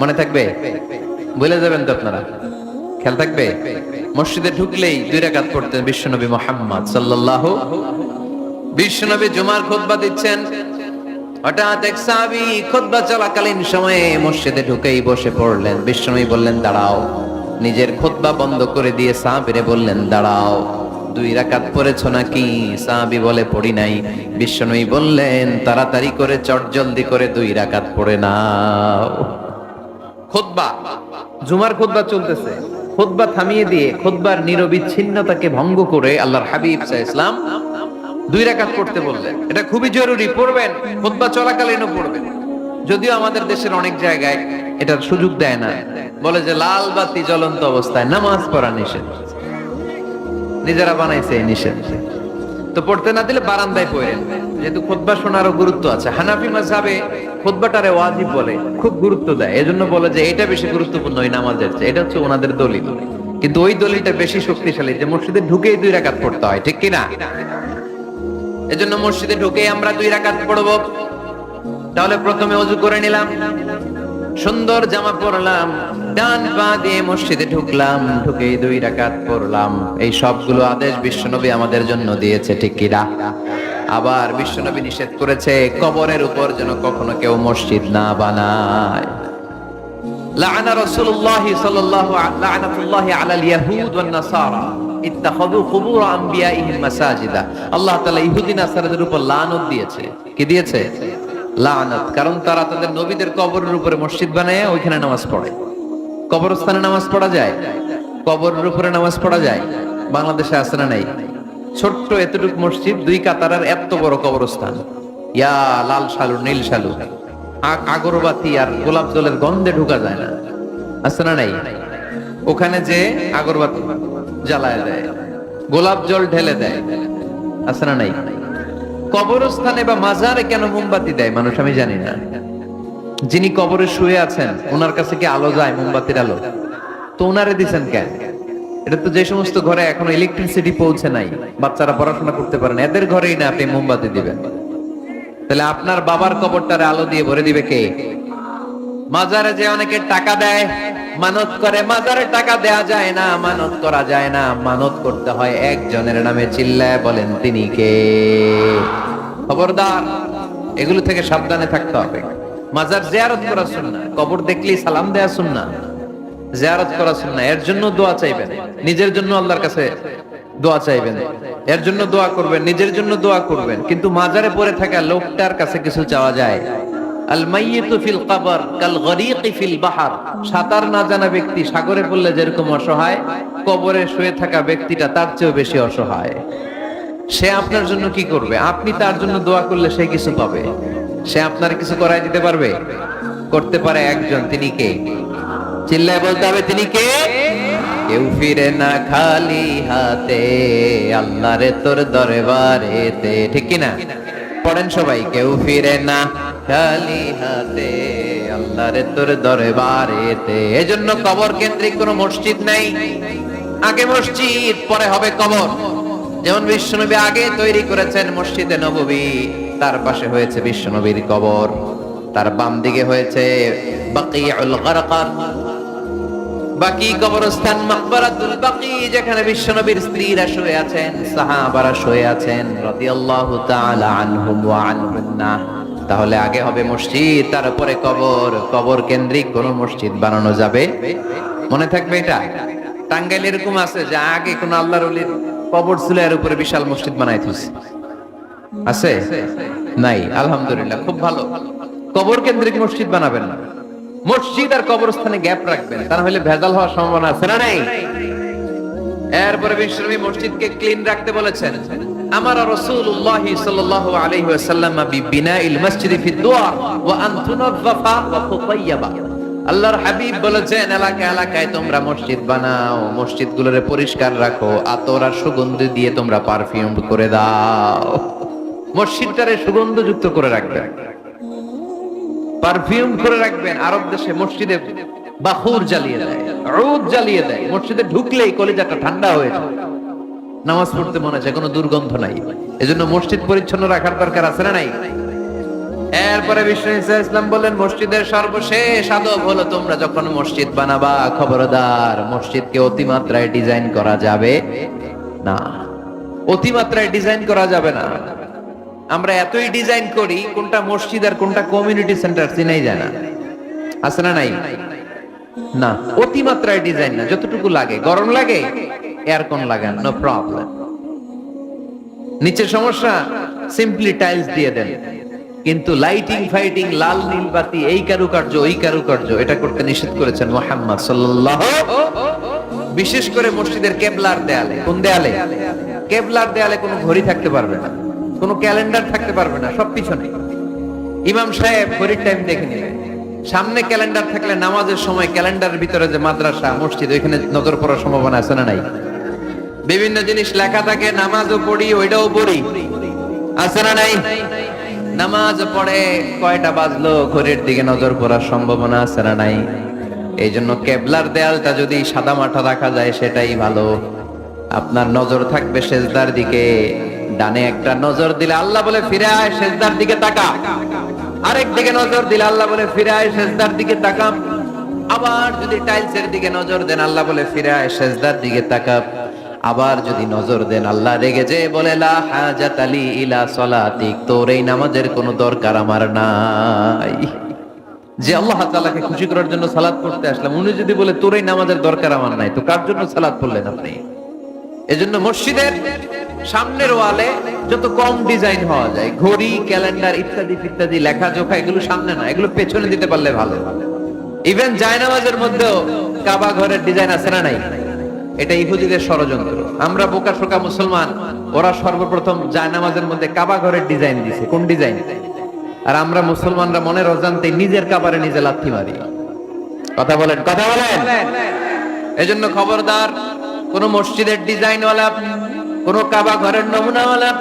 মনে থাকবে? বলে যাবেন তো আপনারা, খেয়াল থাকবে? মসজিদে ঢুকলেই 2 রাকাত পড়তেন বিশ্বনবী মুহাম্মদ সাল্লাল্লাহু। বিশ্বনবী জুমার খুতবা দিচ্ছেন, হঠাৎ এক সাহাবী খুতবা চলাকালীন সময়ে মসজিদে ঢুকেই বসে পড়লেন। বিশ্বনবী বললেন দাঁড়াও। নিজের খুতবা বন্ধ করে দিয়ে সাহাবীরে বললেন দাঁড়াও, 2 রাকাত পড়েছো নাকি? সাহাবী বলে পড়ি নাই। বিশ্বনবী বললেন তাড়াতাড়ি করে চটজলদি করে 2 রাকাত পড়ে নাও। খুতবা, জুমার খুতবা চলতেছে, খুতবা থামিয়ে দিয়ে খুতবার নিরবিচ্ছিন্নতাকে ভঙ্গ করে আল্লাহর হাবিব সাল্লাল্লাহু আলাইহি ওয়াসাল্লাম 2 রাকাত পড়তে বললেন। এটা খুবই জরুরি, পড়বেন, খুতবা চলাকালীনও পড়বেন। যদিও আমাদের দেশের অনেক জায়গায় এটার সুযোগ দেয় না, বলে যে লাল বাতি জ্বলন্ত অবস্থায় নামাজ পড়া নিষেধ, নিজেরা বানাইছে এই নিষেধ। তো পড়তে না দিলে বারান্দায় পড়েন, যেহেতু খুতবা শোনারও গুরুত্ব আছে। হানাফি মাযহাবে খুতবাটারে ওয়াজিব বলে, খুব গুরুত্ব দেয়, এজন্য বলে যে এটা বেশি গুরুত্বপূর্ণ ওই নামাজের চেয়ে। এটা হচ্ছে ওনাদের দলিল, কিন্তু ওই দলিলটা বেশি শক্তিশালী যে মসজিদে ঢুকেই 2 রাকাত পড়তে হয়, ঠিক কিনা? এজন্য মসজিদে ঢুকেই আমরা 2 রাকাত পড়বো। তাহলে প্রথমে ওযু করে নিলাম, সুন্দর জামা পরলাম, ডান পা দিয়ে মসজিদে ঢুকলাম, ঢুকেই 2 রাকাত পড়লাম। এই সবগুলো আদেশ বিশ্বনবী আমাদের জন্য দিয়েছে, ঠিক কিনা? আবার বিশ্বনবী নিষেধ করেছে কবরের উপর যেন কখনো কেউ মসজিদ না বানায়। লাআনা রাসূলুল্লাহ সাল্লাল্লাহু লাআনাতুল্লাহি আলাল ইয়াহুদ ওয়ান নাসারা ইত্তাখাযু কুবুর আম্বিয়াইহিম মাসাজিদা। আল্লাহ তাআলা ইহুদি নাসারাদের উপর লানত দিয়েছে। কি দিয়েছে? লানত। কারণ তারা তাদের নবীদের কবরের উপরে মসজিদ বানায় ওইখানে নামাজ পড়ে। কবরস্থানে নামাজ পড়া যায়? কবরের উপরে নামাজ পড়া যায়? বাংলাদেশে আছে না নাই? ছোট্ট এতটুক মসজিদ, 2 কাতারের এত বড় কবরস্থান, ইয়া লাল শালু নীল শালু, আগরবাতি আর গোলাপ জলের গন্ধে ঢোকা যায় না, আছে না নাই? ওখানে যে আগরবাতি জ্বালায় দেয়, গোলাপ জল ঢেলে দেয়, আছে না নাই? কবরস্থানে বা মাজারে কেন মোমবাতি দেয় মানুষ আমি জানি না। যিনি কবরে শুয়ে আছেন ওনার কাছে কি আলো যায়, মোমবাতির আলো? তো ওনারে দিছেন কেন? এটা তো যে সমস্ত ঘরে এখনো ইলেকট্রিসিটি পৌঁছে নাই, বাচ্চারা পড়াশোনা করতে পারে না, এদের ঘরেই না আপনি মোমবাতি দিবেন? তাহলে আপনার বাবার কবরটারে আলো দিয়ে ভরে দিবে কে? মাজারে যে অনেকে টাকা দেয়, মানত করে, মাজারে টাকা দেয়া যায় না, মানত করা যায় না, মানত করতে হয় একজনের নামে। চিল্লায় বলেন তিনি কে? খবরদার, এগুলো থেকে সাবধানে থাকতে হবে। মাজার জিয়ারত করা সুন্নাহ, কবর দেখলেই সালাম দেয়া সুন্নাহ, জিয়ারত করা সুন্নাহ। এর জন্য দোয়া চাইবেন, নিজের জন্য আল্লাহর কাছে দোয়া চাইবেন, এর জন্য দোয়া করবেন, নিজের জন্য দোয়া করবেন। কিন্তু মাজারে পড়ে থাকা লোকটার কাছে কিছু চাওয়া যায়? আল মাইয়িতু ফিল কবর কাল গরীকি ফিল বাহর। সাঁতার না জানা ব্যক্তি সাগরে পড়লে যেরকম অসহায়, কবরে শুয়ে থাকা ব্যক্তিটা তার চেয়েও বেশি অসহায়। সে আপনার জন্য কি করবে? আপনি তার জন্য দোয়া করলে সে কিছু পাবে। সে আপনার কিছু করাই দিতে পারবে? করতে পারে একজন, তিনি কে? চিল্লায় বলতে হবে তিনি কে? কেউ ফিরে না খালি হাতে, আল্লাহরে তোর দরবারেতে, ঠিক কি না? পড়েন সবাই, কেউ ফিরে না খালি হাতে, আল্লাহরে তোর দরবারেতে। এজন্য কবর কেন্দ্রিক কোনো মসজিদ নাই। আগে মসজিদ, পরে হবে কবর। যেমন বিশ্বনবী আগে তৈরি করেছেন মসজিদে নববী, তার পাশে হয়েছে বিশ্বনবীর কবর, তার বাম দিকে হয়েছে বাকিউল গারকাত, বাকি কবরস্থান, মাকবারাতুল বাকি, যেখানে বিশ্বনবীর স্ত্রীরা শুয়ে আছেন, সাহাবারা শুয়ে আছেন রাদিয়াল্লাহু তাআলা আনহুম ওয়া আনহুন্না। তাহলে আগে হবে মসজিদ, তারপরে কবর। কবর কেন্দ্রিক কোন মসজিদ বানানো যাবে? মনে থাকবে এটা? টাঙ্গাইলে এরকম আছে যে আগে কোন আল্লাহর ওলির কবর ছিল, এর উপরে বিশাল মসজিদ বানাই দিয়েছে, আছে? নাই? আলহামদুলিল্লাহ, খুব ভালো। কবর কেন্দ্রিক মসজিদ বানাবেন না, মসজিদ আর কবরস্থানে গ্যাপ রাখবেন, তা না হলে ভেজাল হওয়ার সম্ভাবনা আছে না নাই? এরপরে বিশ্বনবী মসজিদকে ক্লিন রাখতে বলেছেন। আমার রাসূলুল্লাহ সাল্লাল্লাহু আলাইহি ওয়াসাল্লাম বিবিনাইল মসজিদি ফি দুআ ওয়া আন তুনাফফা ওয়া তুতায়্যাবা। আল্লাহর হাবিব বলেছেন এলাকা এলাকায় তোমরা মসজিদ বানাও, মসজিদগুলোরে পরিষ্কার রাখো, আতর আর সুগন্ধি দিয়ে তোমরা পারফিউম করে দাও, মসজিদটারে সুগন্ধযুক্ত করে রাখবেন, পারফিউম করে রাখবেন। আরব দেশে মসজিদে বাখুর জ্বালিয়ে দেয়, উদ জ্বালিয়ে দেয়, মসজিদে ঢুকলেই কলিজাটা ঠান্ডা হয়ে যায়। নামাজ পড়তে মনে চায়, কোনো দুর্গন্ধ নাই। এজন্য মসজিদ পরিচ্ছন্ন রাখার দরকার আছে না নাই? এরপরে বিষ্ণু ইসলাম বললেন, মসজিদের সর্বশেষ আদব হলো তোমরা যখন মসজিদ বানাবা, খবরদার মসজিদকে অতিমাত্রায় ডিজাইন করা যাবে না। অতিমাত্রায় ডিজাইন করা যাবে না। আমরা এতই ডিজাইন করি, কোনটা মসজিদ আর কোনটা কমিউনিটি সেন্টার চিনাই যায় না। আছে না নাই? না, অতিমাত্রায় ডিজাইন না, যতটুকু লাগে। গরম লাগে, এয়ারকন লাগান, নো প্রবলেম। নিচের সমস্যা, সিম্পলি টাইলস দিয়ে দেন। কিন্তু লাইটিং ফাইটিং, লাল নীল বাতি, এই কারুকার্য ওই কারুকার্য, এটা করতে নিষেধ করেছেন মুহাম্মদ সাল্লাল্লাহু। বিশেষ করে মসজিদের কেবলার দেয়ালে। কোন দেয়ালে? কেবলার দেয়ালে কোনো ঘড়ি থাকতে পারবে না, কোনো ক্যালেন্ডার থাকতে পারবে না, সব পিছনে। ইমাম সাহেব ঘড়ির টাইম দেখে নেবেন। সামনে ক্যালেন্ডার থাকলে নামাজের সময় ক্যালেন্ডারের ভিতরে যে মাদ্রাসা মসজিদ, ওইখানে নজর পড়ার সম্ভাবনা আছে না নাই? বিভিন্ন জিনিস লেখা থাকে, নামাজও পড়ি, ওইটাও পড়ি, আছে না নাই? নামাজ পড়ে কয়টা বাজলো, ঘড়ির দিকে নজর পড়ার সম্ভাবনা আছে না নাই? এই জন্য কেবলার দেয়ালটা যদি সাদা মাঠা রাখা যায় সেটাই ভালো। আপনার নজর থাকবে সেজদার দিকে। ডানে একটা নজর দিলে আল্লাহ বলে ফিরে আয়, সেজদার দিকে তাকা। আরেক দিকে নজর দিলে আল্লাহ বলে ফিরে আয়, সেজদার দিকে তাকা। আবার যদি টাইলসের দিকে নজর দেন, আল্লাহ বলে ফিরে আয়, সেজদার দিকে তাকা। আবার যদি নজর দেন, আল্লাহ রেগে যে বলে লা হাজাত আলী ইলা সলাতিক, তোর এই নামাজের কোনো দরকার আমার নাই। যে আল্লাহ তাআলাকে খুশি করার জন্য সালাত পড়তে আসলাম, উনি যদি বলে তোর এই নামাজের দরকার আমার নাই, তো কার জন্য সালাত পড়লেন আপনি? এজন্য মসজিদের সামনের ওয়ালে যত কম ডিজাইন হওয়া যায়, ঘড়ি, ক্যালেন্ডার ইত্যাদি ইত্যাদি, লেখা জোখা, এগুলো সামনে না, এগুলো পেছনে দিতে পারলে ভালো। ইভেন জায়নামাজের মধ্যেও কাবা ঘরের ডিজাইন আছে না নাই? এটা ইহুদিদের ষড়যন্ত্র। আমরা বোকা শোকা মুসলমান, ওরা সর্বপ্রথম জায়নামাজের মধ্যে কাবা ঘরের ডিজাইন দিছে। কোন ডিজাইন? আর আমরা মুসলমানরা মনের অজান্তে নিজের কাবারে নিজে লাথি মারি। কথা বলেন, কথা বলেন। এজন্য খবরদার, কোন মসজিদের ডিজাইনওয়ালা, কোন কাবা ঘরের নমুনাওয়ালা,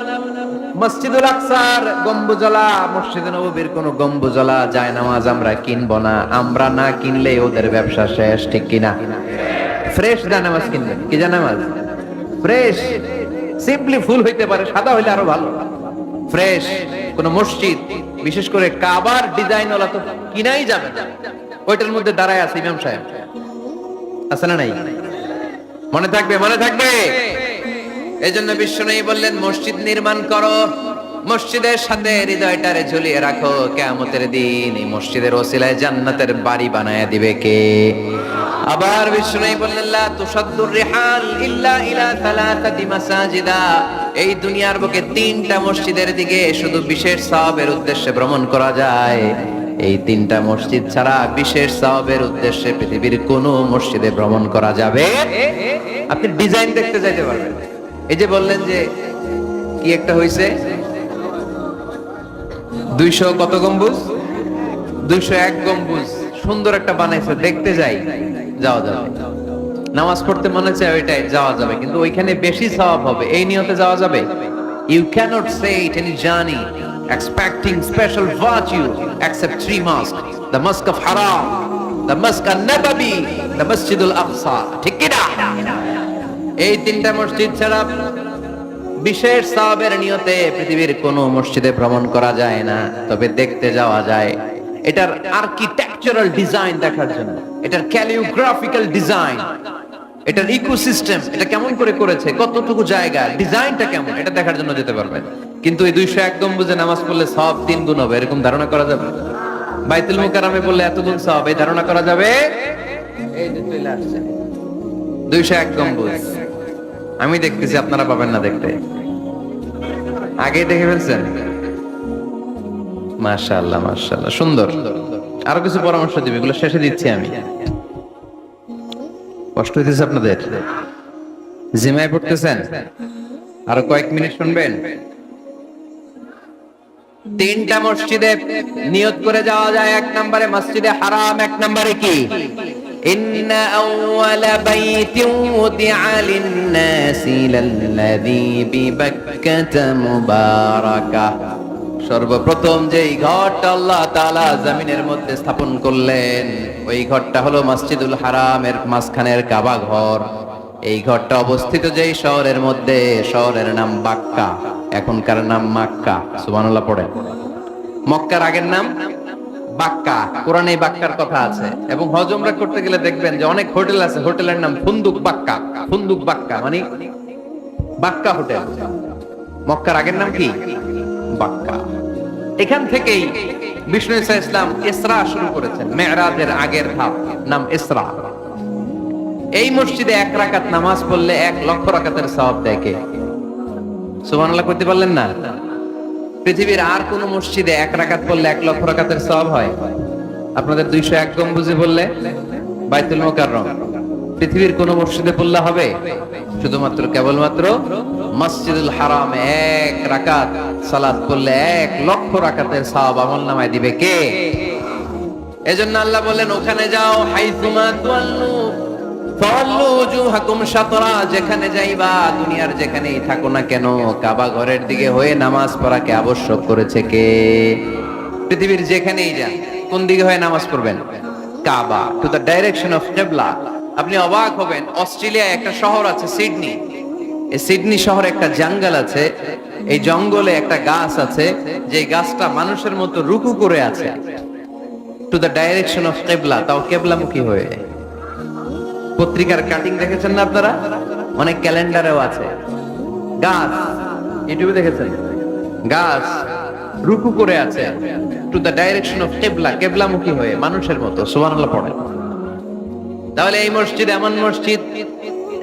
মসজিদুল আকসার গম্বুজলা, মসজিদে নববীর কোন গম্বুজলা জায়নামাজ আমরা কিনবো না। আমরা না কিনলে ওদের ব্যবসা শেষ, ঠিক কিনা? ফ্রেশ জায়নামাজ কিনবেন। কি জায়নামাজ? ফ্রেশ। সিম্পলি ফুল হইতে পারে, সাদা হইলে আরো ভালো। ফ্রেশ কোন মসজিদ, বিশেষ করে কাবার ডিজাইনওয়ালা তো কিনাই যাবে না। ওইটার মধ্যে দাঁড়ায় আছে ইমাম সাহেব, আছে না নাই? মনে থাকবে, মনে থাকবে। এই জন্য বিশ্বনবী বললেন, মসজিদ নির্মাণ করো, মসজিদের সাথে হৃদয়টারে ঝুলিয়ে রাখো। কিয়ামতের দিন এই মসজিদের ওসিলায় জান্নাতের বাড়ি বানায়া দিবে কে? আবার বিশ্বনবী বললেন, লা তুসাদ্দুর রিহাল ইল্লা ইলা সালাসাতি মাসাজিদা। এই দুনিয়ার বুকে তিনটা মসজিদের দিকে শুধু বিশেষ সওয়াবের উদ্দেশ্যে ভ্রমণ করা যায়। এই তিনটা মসজিদ ছাড়া বিশেষ সওয়াবের উদ্দেশ্যে পৃথিবীর কোনো মসজিদে ভ্রমণ করা যাবে। আপনি ডিজাইন দেখতে যাইতে পারবেন। এই যে বললেন যে কি একটা হইছে, 200 কত গম্বুজ? 201 গম্বুজ, সুন্দর একটা বানাইছে, দেখতে যাই, যাওয়া যাবে। নামাজ পড়তে মনে চায় ওইটাই, যাওয়া যাবে, কিন্তু ওইখানে বেশি সওয়াব হবে, এই নিয়তে যাওয়া যাবে? You cannot say it any journey expecting special virtue except 3 mosques, the mosque of Haram, the mosque an-Nabawi, the Masjid al-Aqsa, ঠিক কি না? এই তিনটা মসজিদ ছাড়া বিশেষ সওয়াবের নিয়তে পৃথিবীর কোনো মসজিদে ভ্রমণ করা যায় না, তবে দেখতে যাওয়া যায়। এটার আর্কিটেকচারাল ডিজাইন দেখার জন্য, এটার ক্যালিওগ্রাফিক্যাল ডিজাইন, এটার ইকোসিস্টেম, এটা কেমন করে করেছে, কতটুকু জায়গা, ডিজাইনটা কেমন, এটা দেখার জন্য যেতে পারবেন। কিন্তু এই 201 গম্বুজে নামাজ পড়লে সওয়াব 3 গুণ হবে, এরকম ধারণা করা যাবে? বাইতুল মুকাররমে বললে এত গুণ সওয়াব, এই ধারণা করা যাবে? এই যে চলে আসছে 201 গম্বুজ, আমি দেখতেছি, আপনারা পাবেন না দেখতে। আগেই দেখে ফেলছেন? মাশাআল্লাহ, মাশাআল্লাহ, সুন্দর। আরো কিছু পরামর্শ দিবে, এগুলো শেষে দিচ্ছি আমি। কষ্ট হইতেছে আপনাদের? জিমায় পড়তেছেন? আরো কয়েক মিনিট শুনবেন। 3টা মসজিদে নিয়ত করে যাওয়া যায়। 1 নম্বরে মসজিদে হারাম, 1 নম্বরে কি? ইন্না আউওয়ালা বাইতিন উদিআ লিন-নাসি লাল্লাযী বিবাক্কাতা মুবারাকা। সর্বপ্রথম যেই ঘরটা আল্লাহ তাআলা জমিনের মধ্যে স্থাপন করলেন, ওই ঘরটা হলো মসজিদুল হারামের মাঝখানের কাবা ঘর। এই ঘরটা অবস্থিত যেই শহরের মধ্যে, শহরের নাম বাক্কা, এখনকার নাম মাক্কা। সুবহানাল্লাহ পড়েন। মক্কার আগের নাম বাক্কা। কোরআনে বাক্কার কথা আছে। এবং হজ উমরা করতে গেলে দেখবেন যে অনেক হোটেল আছে, হোটেলের নাম ফুন্দুক বাক্কা। ফুন্দুক বাক্কা মানে বাক্কা হোটেল। মক্কার আগের নাম কি? বাক্কা। এখান থেকেই বিষ্ণু ঈসা ইসলাম ইসরা শুরু করেছেন। মেরাজের আগের ধাপ নাম ইসরা। এই মসজিদে 1 রাকাত নামাজ পড়লে 1 লক্ষ রাকাতের সওয়াব দেয় কে? সুবহানাল্লাহ করতে পারলেন না? পৃথিবীর আর কোন মসজিদে 1 রাকাত পড়লে 1 লক্ষ রাকাতের সওয়াব হয়? আপনাদের 201 গম্বুজে বললে বাইতুল মুকাররম, পৃথিবীর কোন মসজিদে পড়লে হবে? শুধুমাত্র কেবলমাত্র মসজিদুল হারামে 1 রাকাত সালাত পড়লে 1 লক্ষ রাকাতের সওয়াব আমলনামায় দিবে কে? এজন্য আল্লাহ বলেন ওখানে যাও, হাইসুমা তুয়াল্লু ফাওয়াল্লু ওজুহাকুম শাতরা, যেখানে যাইবা দুনিয়ার যেখানেই থাকো না কেন কাবা ঘরের দিকে হয়ে নামাজ পড়াকে আবশ্যক করেছে কে? পৃথিবীর যেখানেই যান কোন দিকে হয়ে নামাজ পড়বেন? কাবা, টু দ্য ডাইরেকশন অফ কিবলা। আপনি অবাক হবেন, অস্ট্রেলিয়ায় একটা শহর আছে সিডনি। এই সিডনি শহরে একটা জঙ্গল আছে। এই জঙ্গলে একটা গাছ আছে, যে গাছটা মানুষের মতো রুকু করে আছে, টু দ্য ডাইরেকশন অফ কিবলা, তাও কিবলামুখী হয়ে। পত্রিকার কাটিং দেখেছেন না আপনারা? অনেক ক্যালেন্ডারেও আছে। গাছ, ইউটিউবে দেখেছেন? গাছ রুকু করে আছে, টু দ্য ডাইরেকশন অফ কিবলা, কিবলামুখী হয়ে মানুষের মতো। সুবহানাল্লাহ পড়েন। তাহলে এই মসজিদ এমন মসজিদ,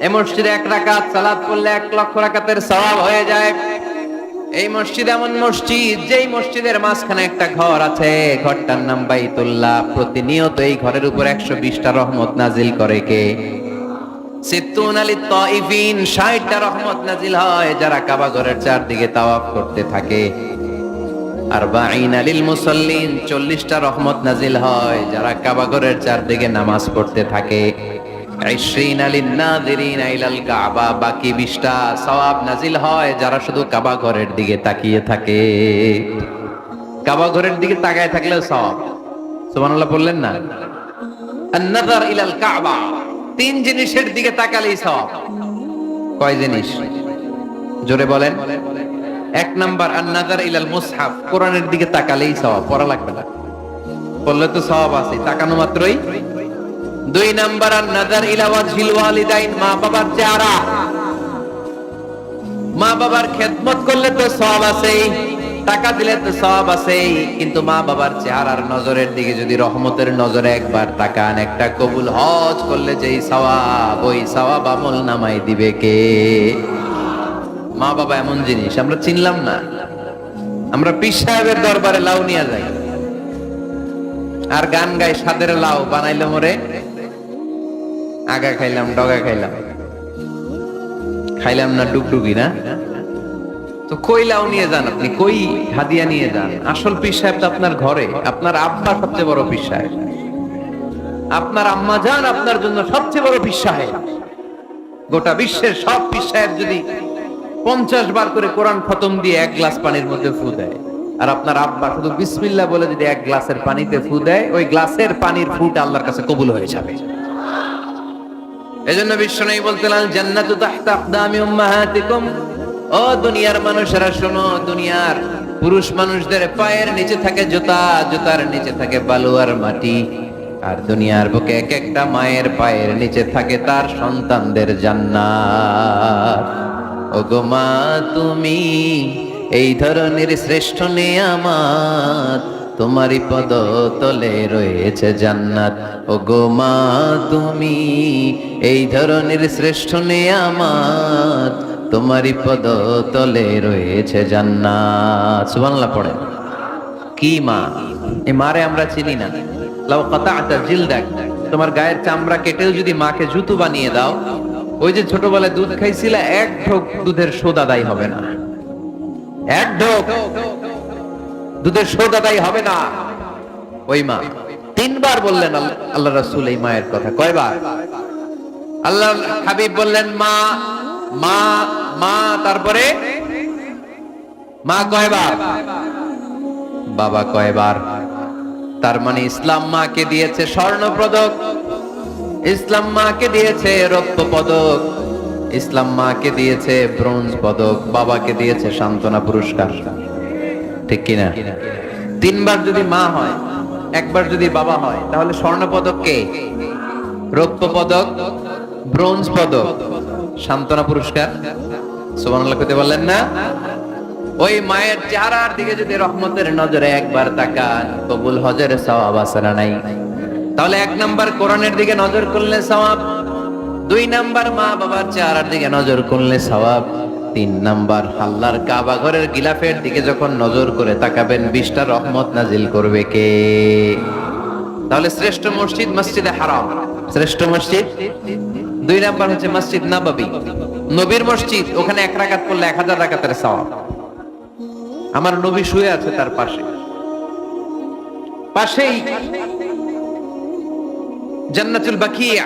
এই মসজিদে 1 রাকাত সালাত পড়লে 1 লক্ষ রাকাতের সওয়াব হয়ে যায়। এই মসজিদ এমন মসজিদ, যেই মসজিদের মাঝখানে একটা ঘর আছে, ঘরটার নাম বাইতুল্লাহ। প্রতিনিয়ত এই ঘরের উপর 120টা রহমত নাজিল করে কে? সিত্তুনা লিত-তাইফিন, 60টা রহমত নাজিল হয় যারা কাবা ঘরের চারদিকে তাওয়াফ করতে থাকে। আরবাঈনা লিল মুসাল্লিন, 40টা রহমত নাজিল হয় যারা কাবা ঘরের চারদিকে নামাজ পড়তে থাকে। 20 লিন-নাযিরিনা ইলাল কাবা, বাকি 20টা সওয়াব নাজিল হয় যারা শুধু কাবা ঘরের দিকে তাকিয়ে থাকে। কাবা ঘরের দিকে তাকায় থাকলেও সওয়াব। সুবহানাল্লাহ বললেন না? আন-নাযার ইলাল কাবা, 3 জিনিসের দিকে তাকালেই সওয়াব। কয় জিনিস? জোরে বলেন। 1 নাম্বার আন-নাযার ইলাল মুসহাফ, কোরআনের দিকে তাকালেই সওয়াব, পড়া লাগবে না, পড়লে তো সওয়াব আছে তাকানো মাত্রই। 2 নাম্বার আন-নাযার ইলা ওয়াজহিল ওয়ালিদাইন, মা বাবার চেহারা। মা বাবার খেদমত করলে তো সওয়াব আছেই, টাকা দিলে তো সওয়াব আছেই, কিন্তু মা বাবার চেহারার নজরের দিকে যদি রহমতের নজরে একবার তাকান, একটা কবুল হজ করলে যেই সওয়াব, ওই সওয়াব আমল নামায় দিবে কে? মা বাবা এমন জিনিস আমরা চিনলাম না। আমরা পীর সাহেবের দরবারে লাউ নিয়ে যাই আর গান গাই, সাদের লাউ বানাইলো মোরে, আগা খাইলাম ডগা খাইলাম, খাইলাম না ডুগডুগি না। তো কই লাউ নিয়ে যান আপনি, কই হাদিয়া নিয়ে যান? আসল পীর সাহেব তো আপনার ঘরে। আপনার আব্বা সবচেয়ে বড় পীর সাহেব, আপনার আম্মা জান আপনার জন্য সবচেয়ে বড় পীর সাহেব। গোটা বিশ্বের সব পীর সাহেব যদি 50 বার করে কোরআন খতম দিয়ে 1 গ্লাস পানির মধ্যে ফু দেয়, আর আপনার আব্বা শুধু বিসমিল্লাহ বলে যদি 1 গ্লাসের পানিতে ফু দেয়, ওই গ্লাসের পানির ফুটা আল্লাহর কাছে কবুল হয়ে যাবে। এজন্য বিশ্বনবী বলতেন, আল জান্নাতু তাহতা আকদামি উম্মাহাতিকুম। ও দুনিয়ার মানুষেরা শোনো, দুনিয়ার পুরুষ মানুষদের পায়ের নিচে থাকে জুতা, জুতার নিচে থাকে বালু আর মাটি, আর দুনিয়ার বুকে এক একটা মায়ের পায়ের নিচে থাকে তার সন্তানদের জান্নাত। ওগো মা তুমি এই ধরনের শ্রেষ্ঠ নিয়ামত, তোমারই পদ তলে রয়েছে জান্নাত। ওগো মা তুমি এই ধরনের শ্রেষ্ঠ নিয়ামত, তোমারই পদ তলে রয়েছে জান্নাত। সুবহানাল্লাহ পড়ে। কি মা? এই মারে আমরা চিনি না। লাউ কাতা'তা জিলদাক, তোমার গায়ের চামড়া কেটেও যদি মাকে জুতো বানিয়ে দাও, ওই যে ছোটবেলায় দুধ খাইছিলা, 1 ঢোক দুধের শোধ আদায় হবে না। 1 ঢোক দুধের শোধ আদায় হবে না। ওই মা 3 বার বললেন আল্লাহ রাসূল এই মায়ের কথা। কয়বার? আল্লাহ হাবিব বললেন মা মা মা, তারপরে মা কয়বার? বাবা কয়বার? তার মানে ইসলাম মাকে দিয়েছে স্বর্ণ পদক, ইসলাম মাকে দিয়েছে রৌপ্য পদক, ইসলাম মাকে দিয়েছে ব্রোঞ্জ পদক, বাবাকে দিয়েছে সান্ত্বনা পুরস্কার, ঠিক কিনা? তিনবার যদি মা হয়, একবার যদি বাবা হয়, তাহলে স্বর্ণ পদক কে? রৌপ্য পদক, ব্রোঞ্জ পদক, সান্ত্বনা পুরস্কার। সুবহানাল্লাহ কইতে বললেন না? ওই মায়ের চেহারার দিকে যদি রহমতের নজরে একবার তাকান, কবুল হজের সওয়াব আছে না নাই? তাহলে 1 নাম্বার কোরআনের দিকে নজর করলে সওয়াব, 2 নাম্বার মা বাবার চেহারার দিকে নজর করলে সওয়াব, 3 নাম্বার আল্লাহর কাবা ঘরের গিলাফের দিকে যখন নজর করে তাকাবেন 20টা রহমত নাজিল করবে কে? তাহলে শ্রেষ্ঠ মসজিদ মসজিদে হারাম, শ্রেষ্ঠ মসজিদ। 2 নাম্বার হচ্ছে মসজিদ নববী, নবীর মসজিদ, ওখানে 1 রাকাত পড়লে 1000 রাকাতের সওয়াব। আমার নবী শুয়ে আছে তার পাশে, পাশেই জান্নাতুল বাকিয়া,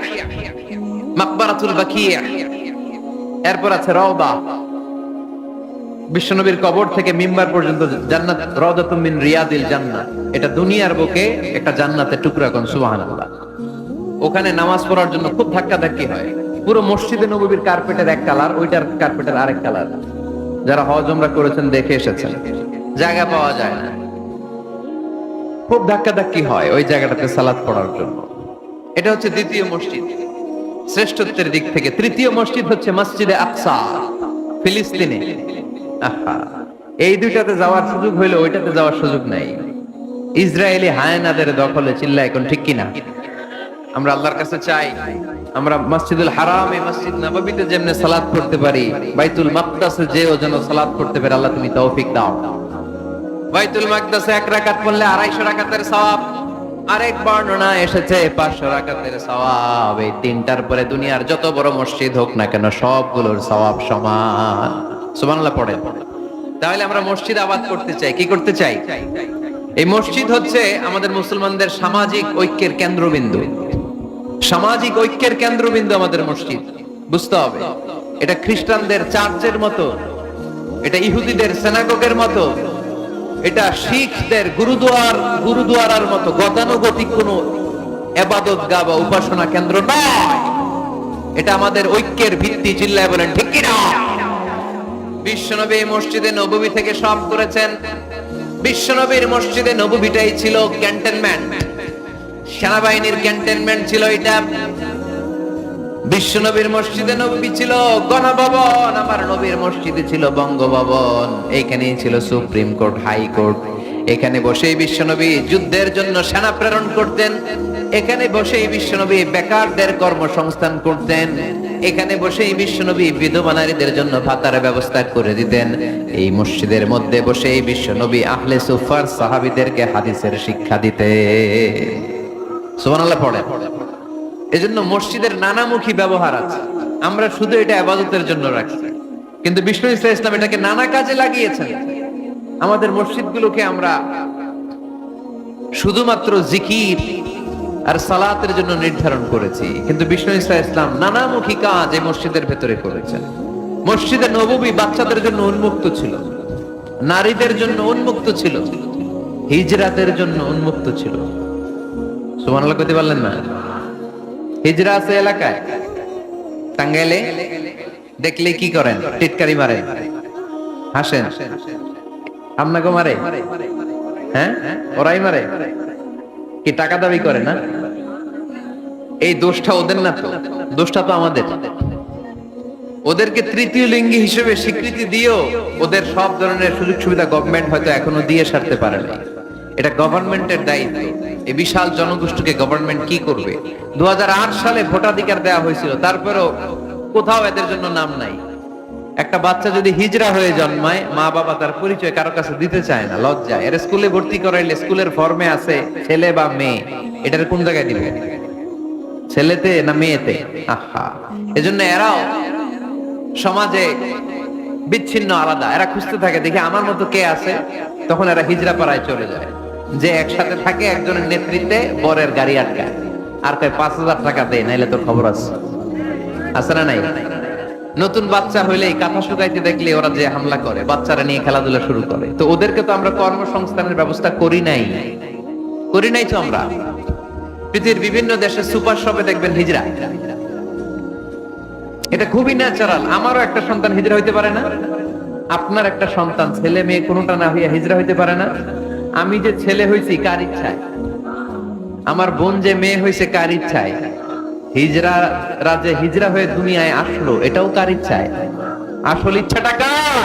মাকবারাতুল বাকিয়া, এরপর আছে রওদা। বিশ্বনবীর কবর থেকে মিম্বার পর্যন্ত জান্নাত, রওদাতুম মিন রিয়াদিল জান্নাহ। এটা দুনিয়ার বুকে একটা জান্নাতের টুকরা, কোন সুবহানাল্লাহ। ওখানে নামাজ পড়ার জন্য খুব ধাক্কাধাক্কি হয়। পুরো মসজিদে নববীর কার্পেটের এক কালার, ওইটার কার্পেটের আরেক কালার। যারা হজ উমরা করেছেন দেখে এসেছেন, জায়গা পাওয়া যায় না, খুব ধাক্কাধাক্কি হয় ওই জায়গাটাতে সালাত পড়ার জন্য। এটা হচ্ছে দ্বিতীয় মসজিদ শ্রেষ্ঠত্বের দিক থেকে। তৃতীয় মসজিদ হচ্ছে মসজিদে আকসা, ফিলিস্তিনে। এই দুইটাতে যাওয়ার সুযোগ হইলো, ওইটাতে যাওয়ার সুযোগ নাই। ইসরায়েলি হায়নাদের দখলে, চিল্লায় এখন ঠিক কিনা? আমরা আল্লাহর কাছে চাই আমরা মসজিদুল হারামে, মসজিদ নববীতে যেমনে সালাত পড়তে পারি, বাইতুল মাকদাসে যেও যেন সালাত পড়তে পারে। আল্লাহ তুমি তৌফিক দাও। বাইতুল মাকদাসে 1 রাকাত পড়লে 250 রাকাতের সওয়াব, আরেক বর্ণনা এসেছে 500 রাকাতের সওয়াব। এই তিনটার পরে দুনিয়ার যত বড় মসজিদ হোক না কেন সবগুলোর সওয়াব সমান। সুবহানাল্লাহ পড়েন। তাহলে আমরা মসজিদ আবাদ করতে চাই, কি করতে চাই? এই মসজিদ হচ্ছে আমাদের মুসলমানদের সামাজিক ঐক্যের কেন্দ্রবিন্দু, সামাজিক ঐক্যের কেন্দ্রবিন্দু আমাদের মসজিদ। বুঝতে হবে, এটা খ্রিস্টানদের চার্চের মতো, এটা ইহুদিদের সিনাগগের মতো, এটা শিখদের গুরুদুয়ারার মতো গতানুগতিক কোনো ইবাদতগাহ বা উপাসনা কেন্দ্র নয়। এটা আমাদের ঐক্যের ভিত্তি। চিল্লায় বলেন ঠিক কি না? বিশ্বনবী মসজিদে নববী থেকে সব করেছেন। বিশ্বনবীর মসজিদে নববীটাই ছিল ক্যান্টনমেন্ট, সেনাবাহিনীর ক্যান্টনমেন্ট ছিল এটা। বিশ্বনবীর মসজিদে নববী ছিল গণভবন, আমার নবীর মসজিদে ছিল বঙ্গভবন। এইখানেই ছিল সুপ্রিম কোর্ট, হাই কোর্ট। এখানে বসেই বিশ্বনবী যুদ্ধের জন্য সেনা প্রেরণ করতেন। এখানে বসেই বিশ্বনবী বেকারদের কর্মসংস্থান করতেন। এখানে বসেই বিশ্বনবী বিধবা নারীদের জন্য ভাতার ব্যবস্থা করে দিতেন। এই মসজিদের মধ্যে বসেই বিশ্বনবী আহলে সুফার সাহাবীদেরকে হাদিসের শিক্ষা দিতেন। সুবহানাল্লাহ পড়েন। এজন্য মসজিদের নানামুখী ব্যবহার আছে। আমরা শুধু এটা ইবাদতের জন্য রাখছি, কিন্তু বিষ্ণু ইসলাম এটাকে নানা কাজে লাগিয়েছেন। আমাদের মসজিদগুলোকে আমরা শুধুমাত্র জিকির আর সালাতের জন্য নির্ধারণ করেছি, কিন্তু বিষ্ণু ইসলাম নানামুখী কাজ এই মসজিদের ভেতরে করেছেন। মসজিদে নববী বাচ্চাদের জন্য উন্মুক্ত ছিল, নারীদের জন্য উন্মুক্ত ছিল, হিজরাতের জন্য উন্মুক্ত ছিল। সুবহানাল্লাহ কইতে পারলেন না? হিজরা আছে এলাকায়, টাঙ্গাইলে দেখলে কি করেন? টিটকারি মারেন, হাসেন। আপনাকে মারে? হ্যাঁ, ওরাই মারে। কি টাকা দাবি করে না? এই দোষটা ওদের না তো, দোষটা তো আমাদের। ওদেরকে তৃতীয় লিঙ্গি হিসেবে স্বীকৃতি দিয়েও ওদের সব ধরনের সুযোগ সুবিধা গভর্নমেন্ট হয়তো এখনো দিয়ে সারতে পারে না। এটা গভর্নমেন্টের দায়িত্ব। এই বিশাল জনগোষ্ঠীকে গভর্নমেন্ট কি করবে? 2008 সালে ভোটাধিকার দেওয়া হয়েছিল, তারপরেও কোথাও এদের জন্য নাম নাই। একটা বাচ্চা যদি হিজরা হয়ে জন্মায়, মা বাবা তার পরিচয় কারো কাছে দিতে চায় না, লজ্জায়। এর স্কুলে ভর্তি করাইলে স্কুলের ফর্মে আছে ছেলে বা মেয়ে, এটার কোন জায়গায় দিবে? ছেলেতে না মেয়েতে? আহা, এজন্য এরাও সমাজে বিচ্ছিন্ন, আলাদা। এরা খুঁজতে থাকে, দেখে আমার মতো কে আছে, তখন এরা হিজরা পাড়ায় চলে যায়। যে একসাথে থাকে, একজনের নেতৃত্বে বরের গাড়ি আটকায়, আর কয় 5000 টাকা দেয়, নাইলে তোর খবর আছে না নাই? নতুন বাচ্চা হইলেই কাঁথা শুকাইতে দেখলে ওরা যে হামলা করে, বাচ্চারা নিয়ে খেলাধুলা শুরু করে। তো ওদেরকে তো আমরা কর্মসংস্থানের ব্যবস্থা করি নাই তো আমরা। পৃথিবীর বিভিন্ন দেশে সুপার শপে দেখবেন হিজরা, এটা খুবই ন্যাচারাল। আমারও একটা সন্তান হিজরা হইতে পারে না? আপনার একটা সন্তান ছেলে মেয়ে কোনোটা না হইয়া হিজরা হইতে পারে না? আমি যে ছেলে হইছি কার ইচ্ছায়? আমার বোন যে মেয়ে হইছে কার ইচ্ছায়? হিজরা রাজে হিজরা হয়ে দুনিয়ায় আসলো এটাও কার ইচ্ছায়? আসল ইচ্ছাটা কার?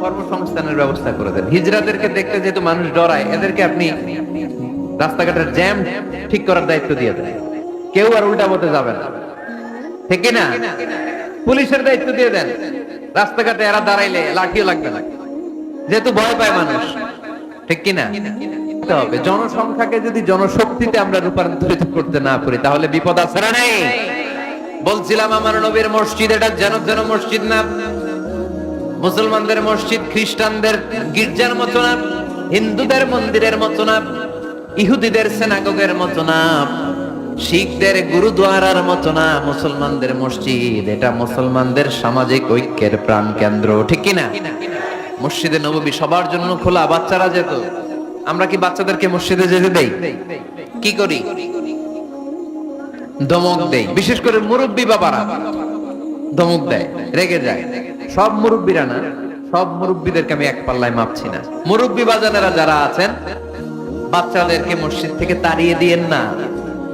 কর্মসংস্থানের ব্যবস্থা করে দেন। হিজরাদেরকে দেখতে যেহেতু মানুষ ডরায়, এদেরকে আপনি রাস্তাঘাটের জ্যাম ঠিক করার দায়িত্ব দিয়ে দেন, কেউ আর উল্টা পথে যাবে না, ঠিক না? পুলিশের দায়িত্ব দিয়ে দেন, রাস্তাঘাটে এরা দাঁড়াইলে লাঠিও লাগবে না, যেহেতু ভয় পায় মানুষ, ঠিক কিনা? হবে জনসংখ্যাকে যদি জনশক্তিতে আমরা রূপান্তরিত করতে না পারি তাহলে বিপদ আছে না নেই? বলছিলাম আমার নবীর মসজিদ এটা যেন যেন মসজিদ না, মুসলমানদের মসজিদ খ্রিস্টানদের গির্জার মতো না, হিন্দুদের মন্দিরের মতো না, ইহুদিদের সিনাগগের মতো না, শিখদের গুরুদ্বারার মতো না। মুসলমানদের মসজিদ এটা মুসলমানদের সামাজিক ঐক্যের প্রাণ কেন্দ্র, ঠিক কিনা? মসজিদে নববী সবার জন্য খোলা, বাচ্চারা যেত। আমরা কি বাচ্চাদেরকে মসজিদে যেতে দেই? কি করি? ধমক দেই। বিশেষ করে মুরব্বী বাবারা ধমক দেয়, রেগে যায়। সব মুরব্বীরা না, সব মুরব্বীদেরকে আমি এক পাল্লায় মাপছি না। মুরব্বী বাজানেরা যারা আছেন, বাচ্চাদেরকে মসজিদ থেকে তাড়িয়ে দিয়েন না,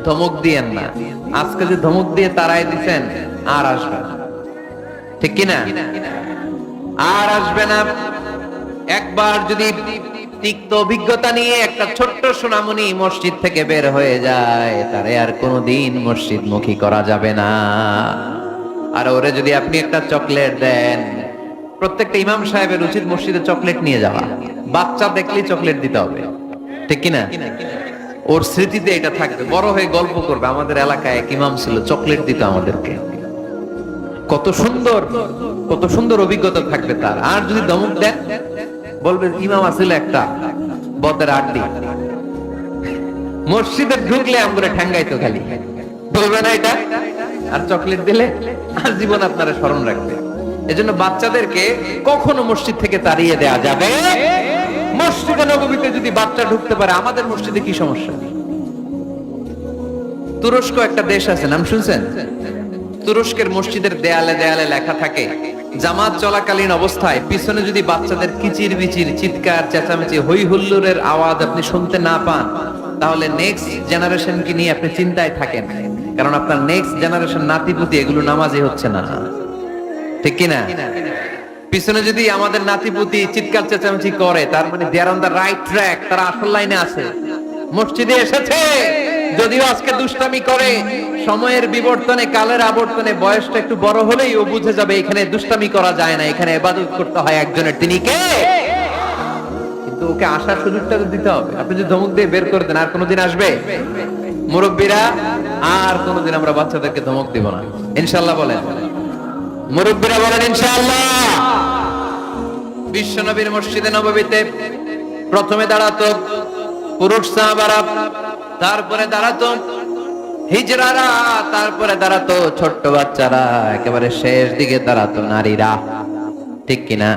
ধমক দিয়েন না। আজকে যে ধমক দিয়ে তাড়াই দিচ্ছেন, আর আসবে না, ঠিক কিনা? আর আসবে না। একবার যদি তিক্ত অভিজ্ঞতা নিয়ে একটা ছোট্ট সোনামণি মসজিদ থেকে বের হয়ে যায়, তারে আর কোনোদিন মসজিদ মুখী করা যাবে না। আর ওরে যদি আপনি একটা চকলেট দেন, প্রত্যেকটা ইমাম সাহেবের উচিত মসজিদে চকলেট নিয়ে যাওয়া। বাচ্চা দেখলেই চকলেট দিতে হবে, ঠিক কিনা? ওর স্মৃতিতে এটা থাকবে, বড় হয়ে গল্প করবে আমাদের এলাকায় এক ইমাম ছিল, চকলেট দিত আমাদেরকে। কত সুন্দর, কত সুন্দর অভিজ্ঞতা থাকবে তার। আর যদি ধমক দেন, বলবে ইমাম আসলে একটা বদের আড্ডি, মসজিদে ঢুকলে আমরা ঠ্যাঙ্গাইতো খালি, বলবে না এটা? আর চকলেট দিলে আজীবন আপনারা স্মরণ রাখবে। এজন্য বাচ্চাদেরকে কখনো মসজিদ থেকে তাড়িয়ে দেয়া যাবে। মসজিদে নববীতে যদি বাচ্চা ঢুকতে পারে, আমাদের মসজিদে কি সমস্যা? তুরস্ক একটা দেশ আছে, নাম শুনছেন? তুরস্কের মসজিদের দেয়ালে দেয়ালে লেখা থাকে, জামাত চলাকালীন অবস্থায় পিছনে যদি বাচ্চাদের কিচির মিচির, চিৎকার, চেঁচামেচি, হই হুল্লোড়ের আওয়াজ আপনি শুনতে না পান, তাহলে নেক্সট জেনারেশনকে নিয়ে আপনি চিন্তায় থাকেন, কারণ আপনার নেক্সট জেনারেশন নাতিপুতি এগুলো নামাজই হচ্ছে না, ঠিক কিনা? পিছনে যদি আমাদের নাতিপুতি চিৎকার চেঁচামেচি করে, তার মানে দে আর অন দ্য রাইট ট্র্যাক, তারা আসল লাইনে আছে, মসজিদে এসেছে। যদিও আজকে দুষ্টামি করে, সময়ের বিবর্তনে, কালের আবর্তনে বয়সটা একটু বড় হলেই ও বুঝে যাবে এখানে দুষ্টামি করা যায় না, এখানে ইবাদত করতে হয় একজনের, তিনি কে? কিন্তু ওকে আসার সুযোগটা তো দিতে হবে। আপনি যদি ধমক দিয়ে বের করে দেন, আর কোনোদিন আসবে? মুরব্বীরা, আর কোনোদিন আমরা বাচ্চাদেরকে ধমক দিব না, ইনশাআল্লাহ বলেন। মুরব্বীরা বলেন ইনশাআল্লাহ। বিশ্বনবীর মসজিদে নববীতে প্রথমে দাঁড়াতো পুরুষ সাহাবারা, তারপরে দাঁড়াতো হিজরারা, তারপরে দাঁড়াতো ছোট্ট বাচ্চারা, একেবারে শেষ দিকে দাঁড়াতো নারীরা, ঠিক কিনা?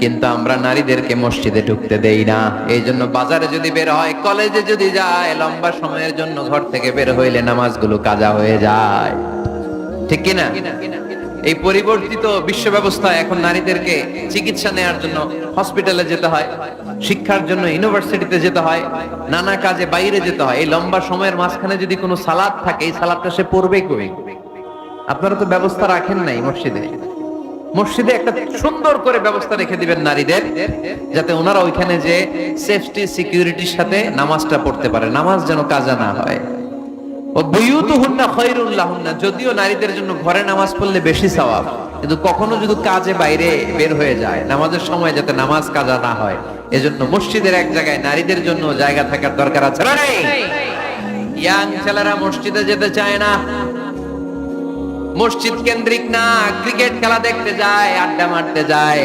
কিন্তু আমরা নারীদেরকে মসজিদে ঢুকতে দেই না। এই জন্য বাজারে যদি বের হয়, কলেজে যদি যায়, লম্বা সময়ের জন্য ঘর থেকে বের হইলে নামাজগুলো কাজা হয়ে যায়, ঠিক কিনা? এই পরিবর্তিত বিশ্ব ব্যবস্থায় এখন নারীদেরকে চিকিৎসা নেওয়ার জন্য হসপিটালে যেতে হয়, শিক্ষার জন্য ইউনিভার্সিটিতে যেতে হয়, নানা কাজে বাইরে যেতে হয়। এই লম্বা সময়ের মাঝখানে যদি কোনো সালাত থাকে, এই সালাতটা সে পড়বে কই? আপনারা তো ব্যবস্থা রাখেন নাই মসজিদে। মসজিদে একটা সুন্দর করে ব্যবস্থা রেখে দিবেন নারীদের, যাতে ওনারা ওইখানে যে সেফটি সিকিউরিটির সাথে নামাজটা পড়তে পারে, নামাজ যেন কাজা না হয়। যদিও নারীদের জন্য ঘরে নামাজ পড়লে বেশি সওয়াব, কিন্তু কখনো যদি কাজে বাইরে বের হয়ে যায়, নামাজের সময় যাতে নামাজ কাজা না হয়, এজন্য মসজিদের এক জায়গায় নারীদের জন্য জায়গা থাকার দরকার আছে না? ইয়াং ছেলেরা মসজিদে যেতে চায় না, মসজিদ কেন্দ্রিক না, ক্রিকেট খেলা দেখতে যায়, আড্ডা মারতে যায়,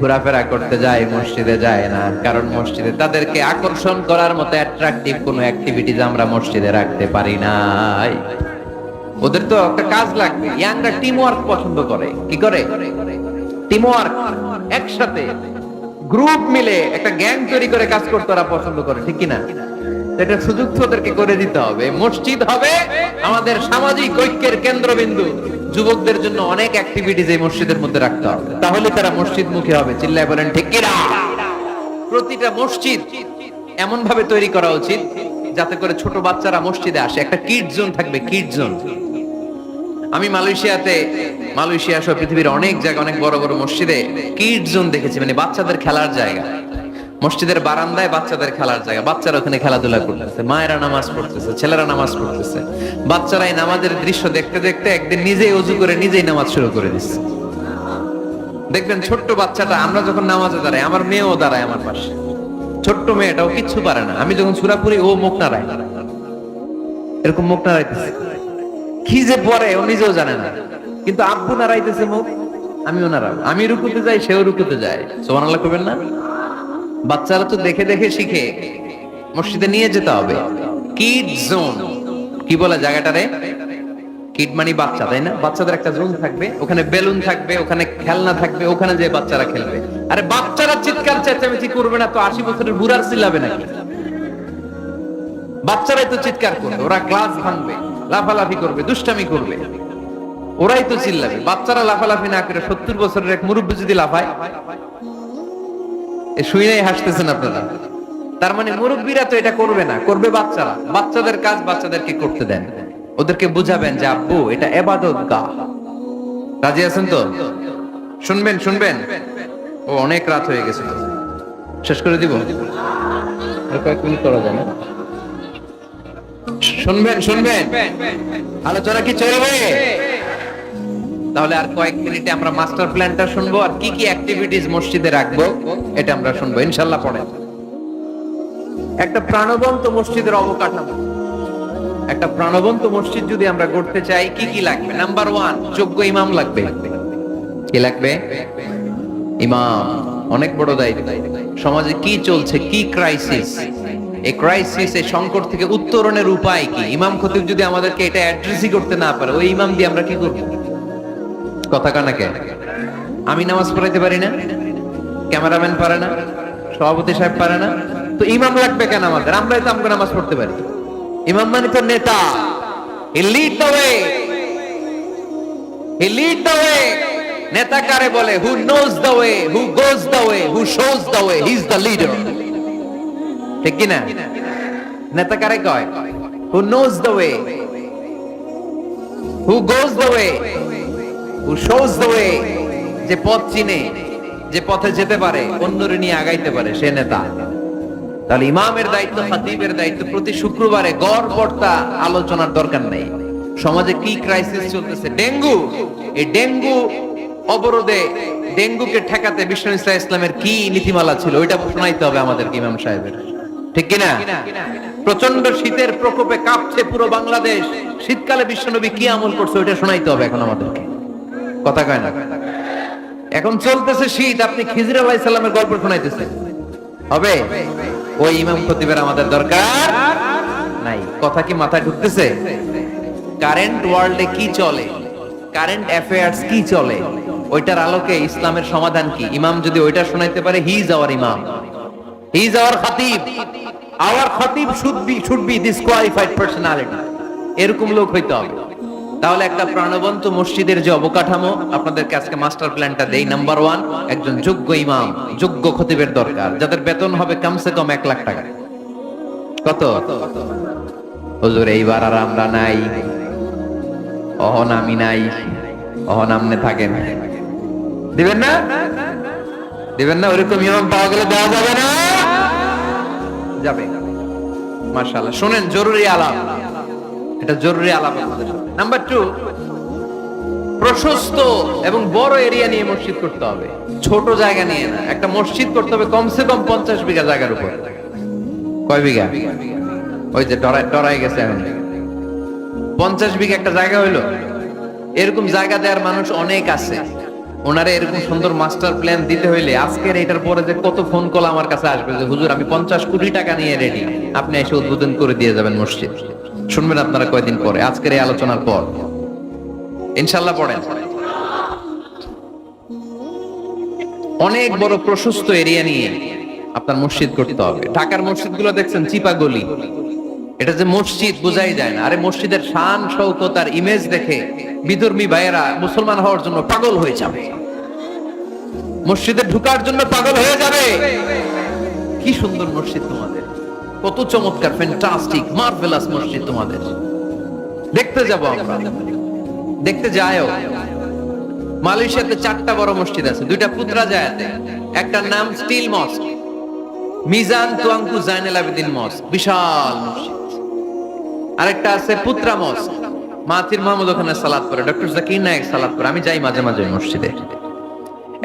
ঘোরাফেরা করতে যায়, মসজিদে যায় না। কারণ মসজিদে তাদেরকে আকর্ষণ করার মতো অ্যাট্রাকটিভ কোনো অ্যাক্টিভিটিজ আমরা মসজিদে রাখতে পারি নাই। ওদের তো একটা কাজ লাগবে। ইয়াংরা টিম ওয়ার্ক পছন্দ করে। কি করে? টিম ওয়ার্ক, একসাথে গ্রুপ মিলে একটা গ্যাং তৈরি করে কাজ করতে ওরা পছন্দ করে, ঠিক কিনা? এটা সুযোগ তো ওদেরকে করে দিতে হবে। মসজিদ হবে আমাদের সামাজিক ঐক্যের কেন্দ্রবিন্দু, যুবকদের জন্য অনেক অ্যাক্টিভিটিজ এই মসজিদের মধ্যে রাখতে হবে, তাহলে তারা মসজিদ মুখী হবে। চিল্লায় বলেন ঠিক কিনা? প্রতিটা মসজিদ এমন ভাবে তৈরি করা উচিত যাতে করে ছোট বাচ্চারা মসজিদে আসে। একটা কিড জোন থাকবে, কিড জোন। আমি মালয়েশিয়া সহ পৃথিবীর অনেক জায়গায় অনেক বড় বড় মসজিদে কিড জোন দেখেছি, মানে বাচ্চাদের খেলার জায়গা। মসজিদের বারান্দায় বাচ্চাদের খেলার জায়গা, বাচ্চারা ওখানে খেলাধুলা করতেছে, মায়েরা নামাজ পড়তেছে, ছেলেরা নামাজ পড়তেছে। বাচ্চারা এই নামাজের দৃশ্য দেখতে দেখতে একদিন নিজেই ওযু করে নিজেই নামাজ শুরু করে দিচ্ছে। দেখবেন ছোট্ট বাচ্চাটা, আমরা যখন নামাজে দাঁড়াই, আমার মেয়েও দাঁড়ায় আমার পাশে, ছোট্ট মেয়েটাও কিচ্ছু পারে না, আমি যখন সূরা পড়ি ও মুখ নাড়ায়, এরকম মুখ নাড়াইতেছে, কি যে পড়ে ও নিজেও জানে না, কিন্তু আব্বু নাড়াইতেছে মুখ, আমিও নাড়াবো। আমি রুকুতে যাই, সেও রুকুতে যায়। সুবহানাল্লাহ করবেন না? বাচ্চারা তো দেখে দেখে শিখে। মসজিদে নিয়ে যেতে হবে। কিড জোন, কি বলে জায়গাটারে? কিড মানে বাচ্চা, তাই না? বাচ্চাদের একটা জোন থাকবে, ওখানে বেলুন থাকবে, ওখানে খেলনা থাকবে, ওখানে যে বাচ্চারা খেলবে। আরে বাচ্চারা চিৎকার চেঁচামেচি করবে না তো 80 বছরের বুড়ার চিল্লাবে নাকি? বাচ্চারাই তো চিৎকার করবে, ওরা গ্লাস ভাঙবে, লাফালাফি করবে, দুষ্টামি করবে, ওরাই তো চিল্লাবে। বাচ্চারা লাফালাফি না করে 70 বছরের এক মুরব্বি যদি লাফায়, শুনেই হাসতেছেন আপনারা। তার মানে মুরব্বীরা তো এটা করবে না, করবে বাচ্চারা। বাচ্চাদের কাজ বাচ্চাদেরকে করতে দেন, ওদেরকে বুঝাবেন যে আব্বু এটা ইবাদত গাহ। রাজি আছেন তো? শুনবেন শুনবেন। ও অনেক রাত হয়ে গেছে, শেষ করে দিব, কয়েক মিনিট করা যায় না? শুনবেন শুনবেন, আলোচনা কি চলবে? তাহলে আর কয়েক মিনিটে আমরা মাস্টার প্ল্যানটা শুনবো, আর কি কি অ্যাক্টিভিটিজ মসজিদে রাখবো এটা আমরা শুনবো ইনশাআল্লাহ। পড়েন। একটা প্রাণবন্ত মসজিদের অবকাঠামো, একটা প্রাণবন্ত মসজিদ যদি আমরা গড়তে চাই, কি কি লাগবে? নাম্বার 1, যোগ্য ইমাম লাগবে। কি লাগবে? ইমাম। অনেক বড় দায়িত্ব। সমাজে কি চলছে, কি ক্রাইসিস, এই ক্রাইসিস, এই সংকট থেকে উত্তরণের উপায় কি? ইমাম খতিব যদি আমাদেরকে এটা অ্যাড্রেসই করতে না পারে, ওই ইমাম দিয়ে আমরা কি করব? কথা কানাকে। আমি নামাজ পড়াইতে পারি না, ক্যামেরাম্যান পারে না, সভাপতি সাহেব পারে না, তো ইমাম লাগবে কেন আমাদের? আমরাই তো আমরা নামাজ পড়তে পারি। ইমাম মানে তো নেতা। He lead the way, he lead the way. নেতা কারে বলে? Who knows the way, who goes the way, who shows the way, he is the leader. ঠিক কি না? নেতা কারে কয়? Who knows the way, who goes the way, who shows the way, যে পথ চিনে, যে পথে যেতে পারে, অন্যরে নিয়ে আগাইতে পারে, সে নেতা। তাহলে ইমামের দায়িত্ব, খতিবের দায়িত্ব প্রতি শুক্রবারে গড় পড়তা আলোচনার দরকার নেই। সমাজে কি ক্রাইসিস চলতেছে? ডেঙ্গু। এই ডেঙ্গু অবরোধে, ডেঙ্গুকে ঠেকাতে বিশ্বনবী সাল্লাল্লাহু আলাইহি ইসলামের কি নীতিমালা ছিল, ওইটা শোনাইতে হবে আমাদের ইমাম সাহেবের। ঠিক কি না? প্রচন্ড শীতের প্রকোপে কাঁপছে পুরো বাংলাদেশ, শীতকালে বিশ্বনবী কি আমল করছে, ওইটা শোনাইতে হবে এখন আমাদেরকে। কথা কয় না? এখন চলতেছে শীত, আপনি খিজির আলাইহিস সালামের গল্প শোনাইতেছেন, হবে? ওই ইমাম খতিবের আমাদের দরকার নাই। কথা কি মাথায় ঢুকতেছে? কারেন্ট ওয়ার্ল্ডে কি চলে, কারেন্ট অ্যাফেয়ার্স কি চলে, ওইটার আলোকে ইসলামের সমাধান কি? ইমাম যদি ওইটা শোনাইতে পারে, হি ইজ আওয়ার ইমাম, হি ইজ আওয়ার খতিব। আওয়ার খতিব শুড বি ডিসকোয়ালিফাইড পার্সোনালিটি। এরকম লোক হইতে হবে। তাহলে একটা প্রাণবন্ত মসজিদের যে অবকাঠামো, আপনাদেরকে আজকে মাস্টার প্ল্যানটা দেই। নাম্বার 1, একজন যোগ্য ইমাম, যোগ্য খতিবের দরকার, যাদের বেতন হবে কমসে কম 1 লাখ টাকা। কত? হুজুর এইবার আর আমরা নাই, অহন আমি নাই, অহন আমনে থাকেন। দিবেন না? দিবেন না? ওরকম ইমাম পাওয়া গেলে দেওয়া যাবে না? যাবে। মাশাআল্লাহ। শুনেন, জরুরি আলাপ, এটা জরুরি আলাপ আমাদের। নাম্বার 2, প্রশস্ত এবং বড় এরিয়া নিয়ে মসজিদ করতে হবে, ছোট জায়গা নিয়ে না। একটা মসজিদ করতে হবে কমসে কম 50 বিঘা জায়গার উপর। কয় বিঘা? ওই যে ডরাই গেছে এখন। 50 বিঘা একটা জায়গা হইলো। এরকম জায়গা দেওয়ার মানুষ অনেক আছে। ওনারে এরকম সুন্দর মাস্টার প্ল্যান দিতে হইলে আজকের এটার পরে যে কত ফোন কল আমার কাছে আসবে যে হুজুর আমি 50 কোটি টাকা নিয়ে রেডি, আপনি এসে উদ্বোধন করে দিয়ে যাবেন মসজিদ। শুনবেন আপনারা কয়দিন পরে, আজকের এই আলোচনার পর ইনশাআল্লাহ। পড়েন। অনেক বড় প্রশস্ত এরিয়া নিয়ে আপনার মসজিদ করতে হবে। ঢাকার মসজিদগুলো দেখছেন চিপা গলি, এটা যে মসজিদ বোঝাই যায় না। আরে মসজিদের শান শৌকত আর ইমেজ দেখে বিধর্মী ভাইয়েরা মুসলমান হওয়ার জন্য পাগল হয়ে যাবে, মসজিদে ঢুকার জন্য পাগল হয়ে যাবে। কি সুন্দর মসজিদ তোমাদের, কত চমৎকার, ফ্যান্টাস্টিক, মার্ভেলাস মসজিদ তোমাদের। দেখতে যাব আমরা, দেখতে যায়ও। মালয়েশিয়াতে 4টা বড় মসজিদ আছে, 2টা পুত্রাজায়াতে, একটার নাম স্টিল মস্ক, মিজান তুয়াংকু জাইনুল আবেদিন মস্ক, বিশাল মসজিদ। আরেকটা আছে পুত্রা মস্ক, মাহাথির মাহমুদ ওখানে সালাত পড়ে, ডক্টর জাকির নায়েক সালাত পড়ে, আমি যাই মাঝে মাঝে মসজিদে।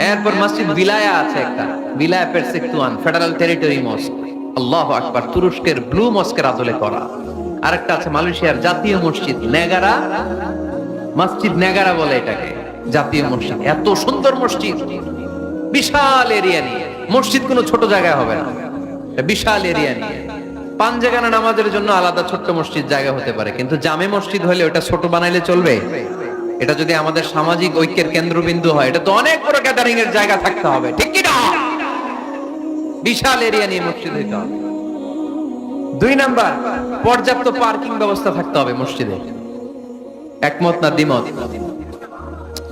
এরপর মসজিদ বিলায়া আছে একটা, বিলায়া পেরসেকতুয়ান ফেডারেল টেরিটরি মস্ক, আল্লাহু আকবার, তুরস্কের ব্লু মস্কের আদলে করা। আরেকটা আছে মালয়েশিয়ার জাতীয় মসজিদ নেগারা, মসজিদ নেগারা বলে এটাকে, জাতীয় মসজিদ। এত সুন্দর মসজিদ, বিশাল এরিয়া নিয়ে মসজিদ, কোনো ছোট জায়গায় হবে না, বিশাল এরিয়া নিয়ে। 5 জায়গা নামাজের জন্য আলাদা ছোট্ট মসজিদ জায়গা হতে পারে, কিন্তু জামে মসজিদ হলে ওটা ছোট বানাইলে চলবে? এটা যদি আমাদের সামাজিক ঐক্যের কেন্দ্রবিন্দু হয়, এটা তো অনেক বড় গ্যাদারিং এর জায়গা থাকতে হবে, ঠিক কি না? বিশাল এরিয়া নিয়ে মসজিদ হইতে হবে। 2 নাম্বার, পর্যাপ্ত পার্কিং ব্যবস্থা থাকতে হবে মসজিদে। একমত না দ্বিমত?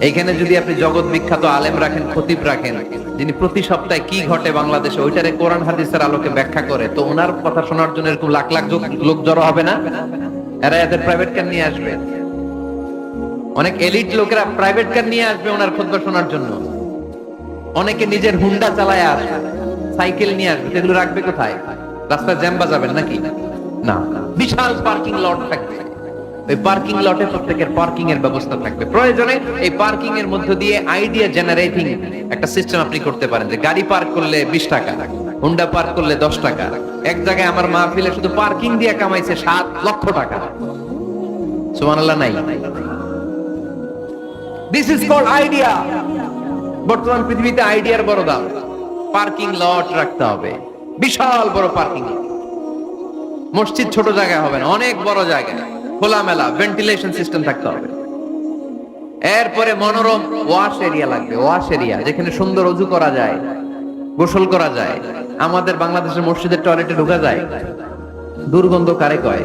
এইখানে যদি আপনি জগৎ বিখ্যাত আলেম রাখেন, খতিব রাখেন, যিনি প্রতি সপ্তাহে কি ঘটে বাংলাদেশে ওইটারে কোরআন হাদিসের আলোকে ব্যাখ্যা করে, তো ওনার কথা শোনার জন্য এরকম লাখ লাখ লোক জড়ো হবে না? এরা এদের প্রাইভেট কার নিয়ে আসবে, অনেক এলিট লোকেরা প্রাইভেট কার নিয়ে আসবে ওনার খুতবা শোনার জন্য। অনেকে নিজের হুন্ডা চালায় আসবে, সাইকেল নিয়ে আসবে, এগুলো রাখবে কোথায়? রাস্তায় জ্যাম বাজাবেন নাকি? না, বিশাল পার্কিং লট থাকবে। ওই পার্কিং লটে প্রত্যেকের পার্কিং এর ব্যবস্থা থাকবে। প্রয়োজনে এই পার্কিং এর মধ্য দিয়ে আইডিয়া জেনারেটিং একটা সিস্টেম আপনি করতে পারেন, যে গাড়ি পার্ক করলে 20 টাকা, হুন্ডা পার্ক করলে 10 টাকা। এক জায়গায় আমার মাহফিলে শুধু পার্কিং দিয়ে কামাইছে 7 লক্ষ টাকা। সুবহানাল্লাহ নাই? This is called idea. বর্তমান পৃথিবীতে আইডিয়ার বড় দাম। পার্কিং লট রাখতে হবে, বিশাল বড় পার্কিং লট। মসজিদ ছোট জায়গায় হবে না, অনেক বড় জায়গায়, খোলামেলা ভেন্টিলেশন সিস্টেম থাকতে হবে। এরপরে মনোরম ওয়াশ এরিয়া লাগবে, ওয়াশ এরিয়া যেখানে সুন্দর ওযু করা যায়, গোসল করা যায়। আমাদের বাংলাদেশের মসজিদের টয়লেটে ঢোকা যায়, দুর্গন্ধ কারে কয়?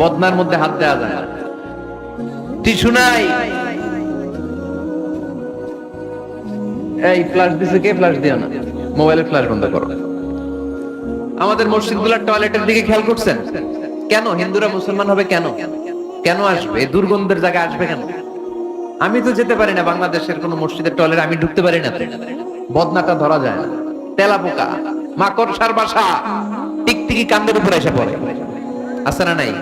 বদনার মধ্যে হাত দেওয়া যায় না, টিস্যু নাই। এই ফ্ল্যাশ দিছে কে? ফ্ল্যাশ দিও না, মোবাইলের ফ্ল্যাশ বন্ধ করো। আমাদের মসজিদগুলোর টয়লেটের দিকে খেয়াল করছেন? কেন হিন্দুরা মুসলমান হবে? কেন কেন আসবে? এই দুর্গন্ধের জায়গায় আসবে কেন? আমি তো যেতে পারি না বাংলাদেশের কোন মসজিদের টয়লেট, আমি ঢুকতে পারি না, বদনাটা ধরা যায় না। তেলাপোকা, মাকড়সার বাসা, টিকটিকি কান্দের উপরে এসে পড়ে, আছে না নাই?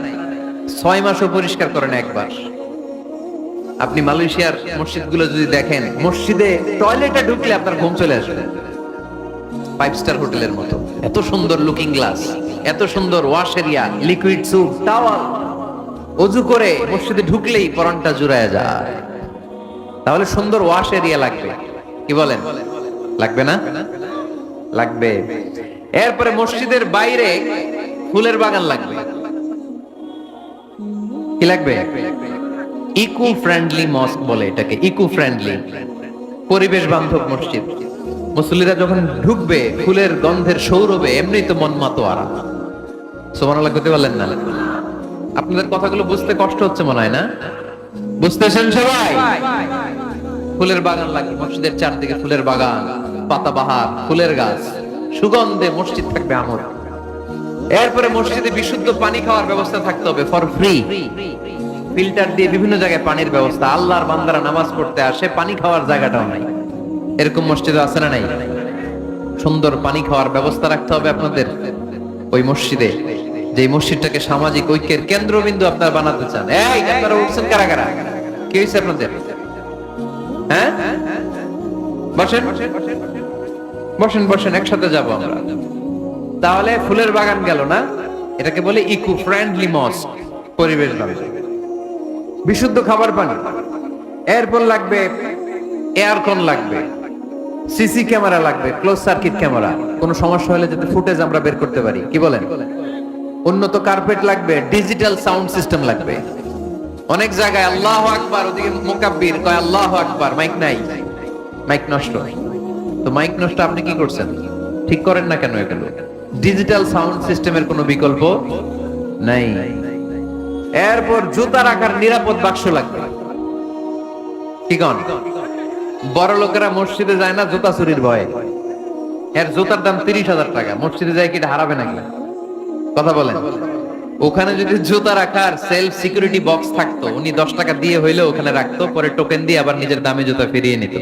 6 মাসও পরিষ্কার করেন একবার। আপনি মালয়েশিয়ার মসজিদগুলো যদি দেখেন, মসজিদে টয়লেটে ঢুকলে আপনার ঘুম চলে আসবে, 5 স্টার হোটেলের মতো। এত সুন্দর লুকিং গ্লাস, এত সুন্দর wash area, liquid soup, towel. ওযু করে মসজিদে ঢুকলেই পরানটা জুড়ায় যায়। তাহলে সুন্দর ওয়াশ এরিয়া লাগবে, কি বলেন? লাগবে না? লাগবে। এরপরে মসজিদের বাইরে ফুলের বাগান লাগবে। কি লাগবে? ইকো ফ্রেন্ডলি মস্ক বলে এটাকে, ইকো ফ্রেন্ডলি, পরিবেশ বান্ধব মসজিদ। মুসল্লিরা যখন ঢুকবে ফুলের গন্ধের সৌরভে এমনি তো মন মাতোয়ারা। সুবহানাল্লাহ করতে পারলেন না? আপনাদের কথাগুলো বুঝতে কষ্ট হচ্ছে মনে হয় না? বুঝতেছেন সবাই? ফুলের বাগান লাগবে মসজিদের চারদিকে, ফুলের বাগান, পাতাবাহার, ফুলের গাছ, সুগন্ধে মসজিদ থাকবে আমর। এরপরে মসজিদে বিশুদ্ধ পানি খাওয়ার ব্যবস্থা থাকতে হবে, ফর ফ্রি। ফিল্টার দিয়ে বিভিন্ন জায়গায় পানির ব্যবস্থা। আল্লাহর বান্দারা নামাজ পড়তে আসে, পানি খাওয়ার জায়গাটাও নাই। এরকম মসজিদ আছে না নাই? সুন্দর পানি খাওয়ার ব্যবস্থা রাখতে হবে আপনাদের ওই মসজিদে, যে মসজিদটাকে সামাজিক ঐক্যের কেন্দ্রবিন্দু আপনারা বানাতে চান। এই আপনারা উঠছেন কারা কারা? কি হয়েছে আপনাদের? হ্যাঁ, বসেন বসেন বসেন, একসাথে যাবো আমরা। তাহলে ফুলের বাগান গেল না, এটাকে বলে ইকো ফ্রেন্ডলি মস্ক, পরিবেশ বান্ধব। বিশুদ্ধ খাবার পানি, এরপর লাগবে এয়ারকন, লাগবে সিসি ক্যামেরা, লাগবে ক্লোজ সার্কিট ক্যামেরা, কোন সমস্যা হলে যাতে ফুটেজ আমরা বের করতে পারি, কি বলেন? উন্নত কার্পেট লাগবে, ডিজিটাল সাউন্ড সিস্টেম লাগবে। অনেক জায়গায় আল্লাহু আকবার, ওদিকে মুকাব্বির কয় আল্লাহু আকবার, মাইক নাই, মাইক নষ্ট। তো মাইক নষ্ট আপনি কি করছেন? ঠিক করেন না কেন? এগুলো ডিজিটাল সাউন্ড সিস্টেমের কোনো বিকল্প নাই। এরপর জুতা রাখার নিরাপদ বাক্স লাগবে। কি কন? বড় লোকেরা মসজিদে যায় না জুতা চুরির ভয়ে। এর জুতার দাম 30,000 টাকা, মসজিদে যায় কি এটা হারাবে নাকি? কথা বলেন। ওখানে যদি জুতা রাখার সেলফ সিকিউরিটি বক্স থাকতো, উনি 10 টাকা দিয়ে হইলে ওখানে রাখতো, পরে টোকেন দিয়ে আবার নিজের দামে জুতা ফিরিয়ে নিত।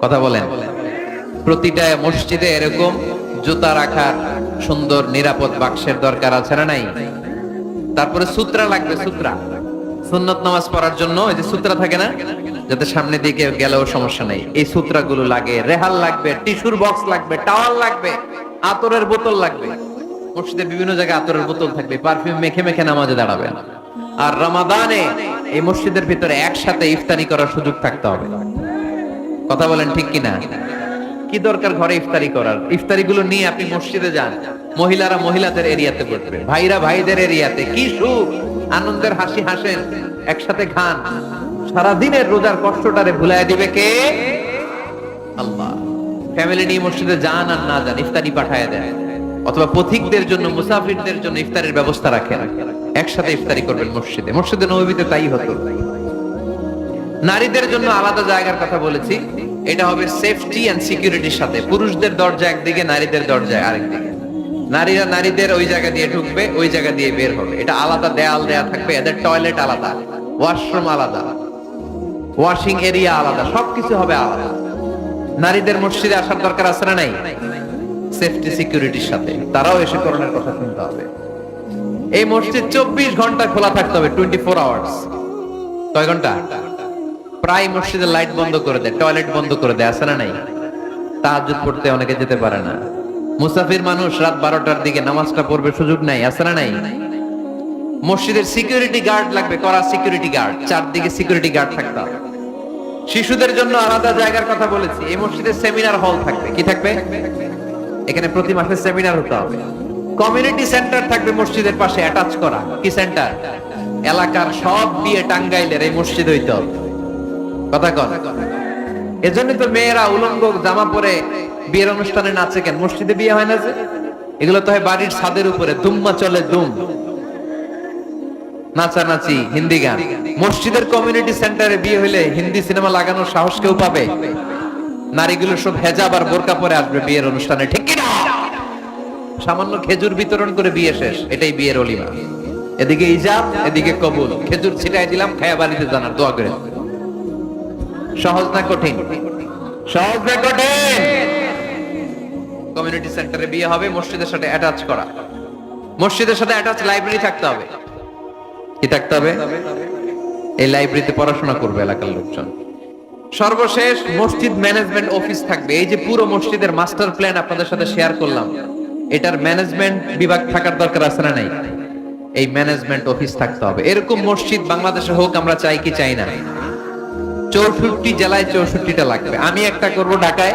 কথা বলেন। প্রতিটা মসজিদে এরকম জুতা রাখার সুন্দর নিরাপদ বাক্সের দরকার আছে না নাই? তারপরে সূত্রা লাগবে, সূত্রা সুন্নত নামাজ পড়ার জন্য ওই যে সূত্রা থাকে না, যাতে সামনে দিকে গেলেও সমস্যা নেই, এই সূত্রাগুলো লাগে। রেহাল লাগবে, টিস্যুর বক্স লাগবে, টাওয়াল লাগবে, আতরের বোতল লাগবে। মসজিদে বিভিন্ন জায়গায় আতরের বোতল থাকবে, পারফিউম মেখে মেখে নামাজে দাঁড়াবেন। আর রমাদানে এই মসজিদের ভিতরে একসাথে ইফতারি করার সুযোগ থাকতে হবে। কথা বলেন ঠিক কিনা? কি দরকার ঘরে ইফতারি করার? ইফতারি গুলো নিয়ে আপনি মসজিদে যান, মহিলারা মহিলাদের এরিয়াতে বসবে, ভাইরা ভাইদের এরিয়াতে। কি সুখ, আনন্দের হাসি হাসেন, একসাথে খান। সারাদিনের রোজার কষ্টটারে ভুলাই দিবে কে? আল্লাহ। ফ্যামিলি নিয়ে মসজিদে যান আর না যান, ইফতারি পাঠায় দেন, অথবা পথিকদের জন্য, মুসাফিরদের জন্য ইফতারের ব্যবস্থা রাখেন। একসাথে ইফতারি করবেন মসজিদে। মসজিদে নববীতে তাই হতো। নারীদের জন্য আলাদা জায়গার কথা বলেছি, এটা হবে সেফটি এন্ড সিকিউরিটির সাথে। পুরুষদের দরজা একদিকে, নারীদের দরজা আরেকদিকে। নারীরা নারীদের ওই জায়গা দিয়ে ঢুকবে, ওই জায়গা দিয়ে বের হবে। এটা আলাদা দেয়াল দেয়া থাকবে, এদের টয়লেট আলাদা, ওয়াশরুম আলাদা, ওয়াশিং এরিয়া আলাদা, সবকিছু হবে আলাদা। নারীদের মসজিদে আসার দরকার আছে না নাই? সেফটি সিকিউরিটির সাথে তারাও এসে করণের কথা শুনতে হবে। এই মসজিদ 24 ঘন্টা খোলা থাকতে হবে, 24 আওয়ার্স। কয় ঘন্টা? প্রায় মসজিদের লাইট বন্ধ করে দেয়, টয়লেট বন্ধ করে দেয়, আছে না নাই? তাহাজ্জুদ পড়তে অনেকে যেতে পারে না। মুসাফির মানুষ রাত 12টার দিকে নামাজটা পড়বে, সুযোগ নাই, আছে না নাই? মসজিদের সিকিউরিটি গার্ড লাগবে, কড়া সিকিউরিটি গার্ড, চারদিকে সিকিউরিটি গার্ড থাকতে হবে। শিশুদের জন্য আলাদা জায়গার কথা বলেছি। এই মসজিদের সেমিনার হল থাকবে। কি থাকবে? এখানে প্রতি মাসে সেমিনার হতে হবে। কমিউনিটি সেন্টার থাকবে মসজিদের পাশে অ্যাটাচ করা। কি সেন্টার? এলাকার সব বিয়ে টাঙ্গাইলের এই মসজিদ হইতে হবে। কথা কন। এজন্য তো মেয়েরা উলঙ্গ জামা পরে বিয়ের অনুষ্ঠানে নাচে কেন? মসজিদে বিয়ে হয় না যে? এগুলো তো হয় বাড়ির ছাদের উপরে, দুম্মা চলে দুম, নাচানাচি, হিন্দি গান। মসজিদের কমিউনিটি সেন্টারে বিয়ে হইলে হিন্দি সিনেমা লাগানোর সাহস কেউ পাবে? নারীগুলো সব হেজাব আর বোরকা পরে আসবে বিয়ের অনুষ্ঠানে, ঠিক কিনা? সামান্য খেজুর বিতরণ করে বিয়ে শেষ, এটাই বিয়ের অলিমা। এদিকে ইজাব, এদিকে কবুল। খেজুর ছিটাই দিলাম, খায়া বাড়িতে জানার দোয়া করে। সহজ না কঠিন? সহজ না কঠিন? কমিউনিটি সেন্টারে বিয়ে হবে, মসজিদের সাথে অ্যাটাচ করা। মসজিদের সাথে অ্যাটাচ লাইব্রেরি থাকতে হবে। কি থাকতে হবে? এই লাইব্রেরিতে পড়াশোনা করবে এলাকার লোকজন। সর্বশেষ মসজিদ ম্যানেজমেন্ট অফিস থাকবে। এই যে পুরো মসজিদের মাস্টার প্ল্যান আপনাদের সাথে শেয়ার করলাম, এটার ম্যানেজমেন্ট বিভাগ থাকার দরকার আছে না নাই? এই ম্যানেজমেন্ট অফিস থাকতে হবে। এরকম মসজিদ বাংলাদেশে হোক, আমরা চাই কি চাই না? 64 জেলায় 64টা লাগবে। আমি একটা করব ঢাকায়,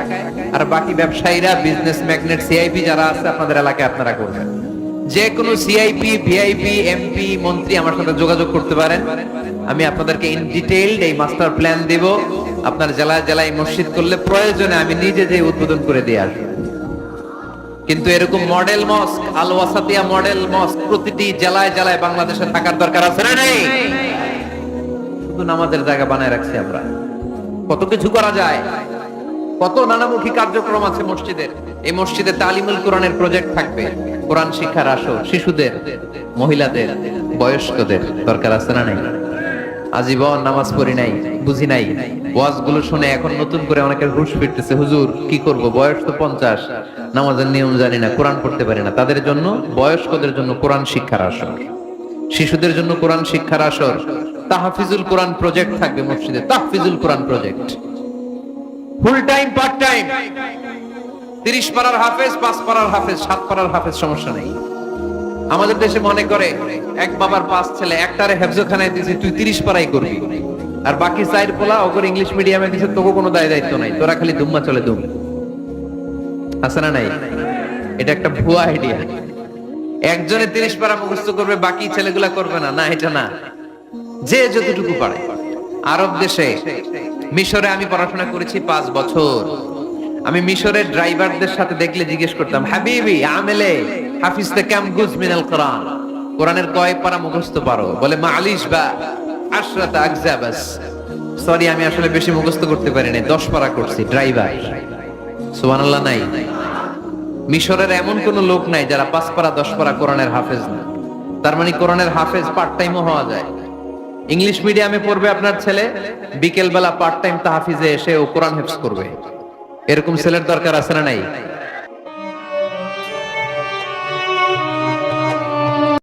আর বাকি ব্যবসায়ীরা, বিজনেস ম্যাগনেট, সিআইপি যারা আছে আপনাদের এলাকায় আপনারা করবেন। যে কোনো সিআইপি, ভিআইপি, এমপি, মন্ত্রী আমার সাথে যোগাযোগ করতে পারেন। আমি আপনাদেরকে ইন ডিটেইলড এই মাস্টার প্ল্যান দিব। আপনার জেলায় জেলায় মসজিদ করলে প্রয়োজনে আমি নিজে যে উদ্বোধন করে দিয়ে আসবো। কিন্তু এরকম মডেল মস্ক, আল ওয়াসাতিয়া মডেল মস্ক প্রতিটি জেলায় জেলায় বাংলাদেশে থাকার দরকার আছে না নেই? শুধু নামাজের জায়গা বানায় রাখছি আমরা। কত কিছু করা যায়, কত নানামুখী কার্যক্রম আছে মসজিদের। এই মসজিদে তালিমুল কোরআনের প্রজেক্ট থাকবে, কোরআন শিক্ষার আসর, শিশুদের, মহিলাদের, বয়স্কদের দরকার আছে না নাই? আজীবন নামাজ পড়ি নাই, বুঝি নাই, ওয়াজগুলো শুনে এখন নতুন করে অনেকের হুঁশ ফিরতেছে, হুজুর কি করব, বয়স তো 50, নামাজের নিয়ম জানি না, কোরআন পড়তে পারি না। তাদের জন্য, বয়স্কদের জন্য কোরআন শিক্ষার আসর, শিশুদের জন্য কোরআন শিক্ষার আসর, তাহফিজুল কোরআন প্রজেক্ট থাকবে মসজিদে। Tahfizul Quran project full time, part time. 30 পারার হাফেজ, 5 পারার হাফেজ, 7 পারার হাফেজ, সমস্যা নেই। আমাদের দেশে মনে করে এক বাবার 5 ছেলে, একটারে হেফজখানায় দিয়েছি, তুই 30 পারাই করবি, আর বাকি 4 পোলা ওগর ইংলিশ মিডিয়ামে দিয়েছে, তোকে কোনো দায় দায়িত্ব নাই, তোরা খালি দুম্মা চলে দুম। আছে না নাই? এটা একটা ভুয়া আইডিয়া। একজনে 30 পারা মুখস্থ করবে, বাকি ছেলেগুলা করবে না। না, এটা না। যে যতটুকু পারে। আরব দেশে, মিশরে আমি পড়াশোনা করেছি 5 বছর। আমি মিশরের ড্রাইভারদের সাথে দেখলে জিজ্ঞেস করতাম, হাবিবি আমেলে হাফিজতে কাম গুজ মিনাল কোরআন, কোরআনের কয় পারা মুখস্থ পারো? বলে মালিশ বা আশরাতা আগজা বাস। সরি, আমি আসলে বেশি মুখস্থ করতে পারি না, 10 পারা করছি, ড্রাইভার। সুবহানাল্লাহ নাই? মিশরের এমন কোন লোক নাই যারা 5 পারা 10 পারা কোরআনের হাফেজ না। তার মানে কোরআনের হাফেজ পার্ট টাইমও হওয়া যায়। ইংলিশ মিডিয়ামে পড়বে আপনার ছেলে, বিকেল বেলা পার্ট টাইম তাহফিজে এসে ও কোরআন হেফজ করবে। এরকম ছেলের দরকার আছে না নাই?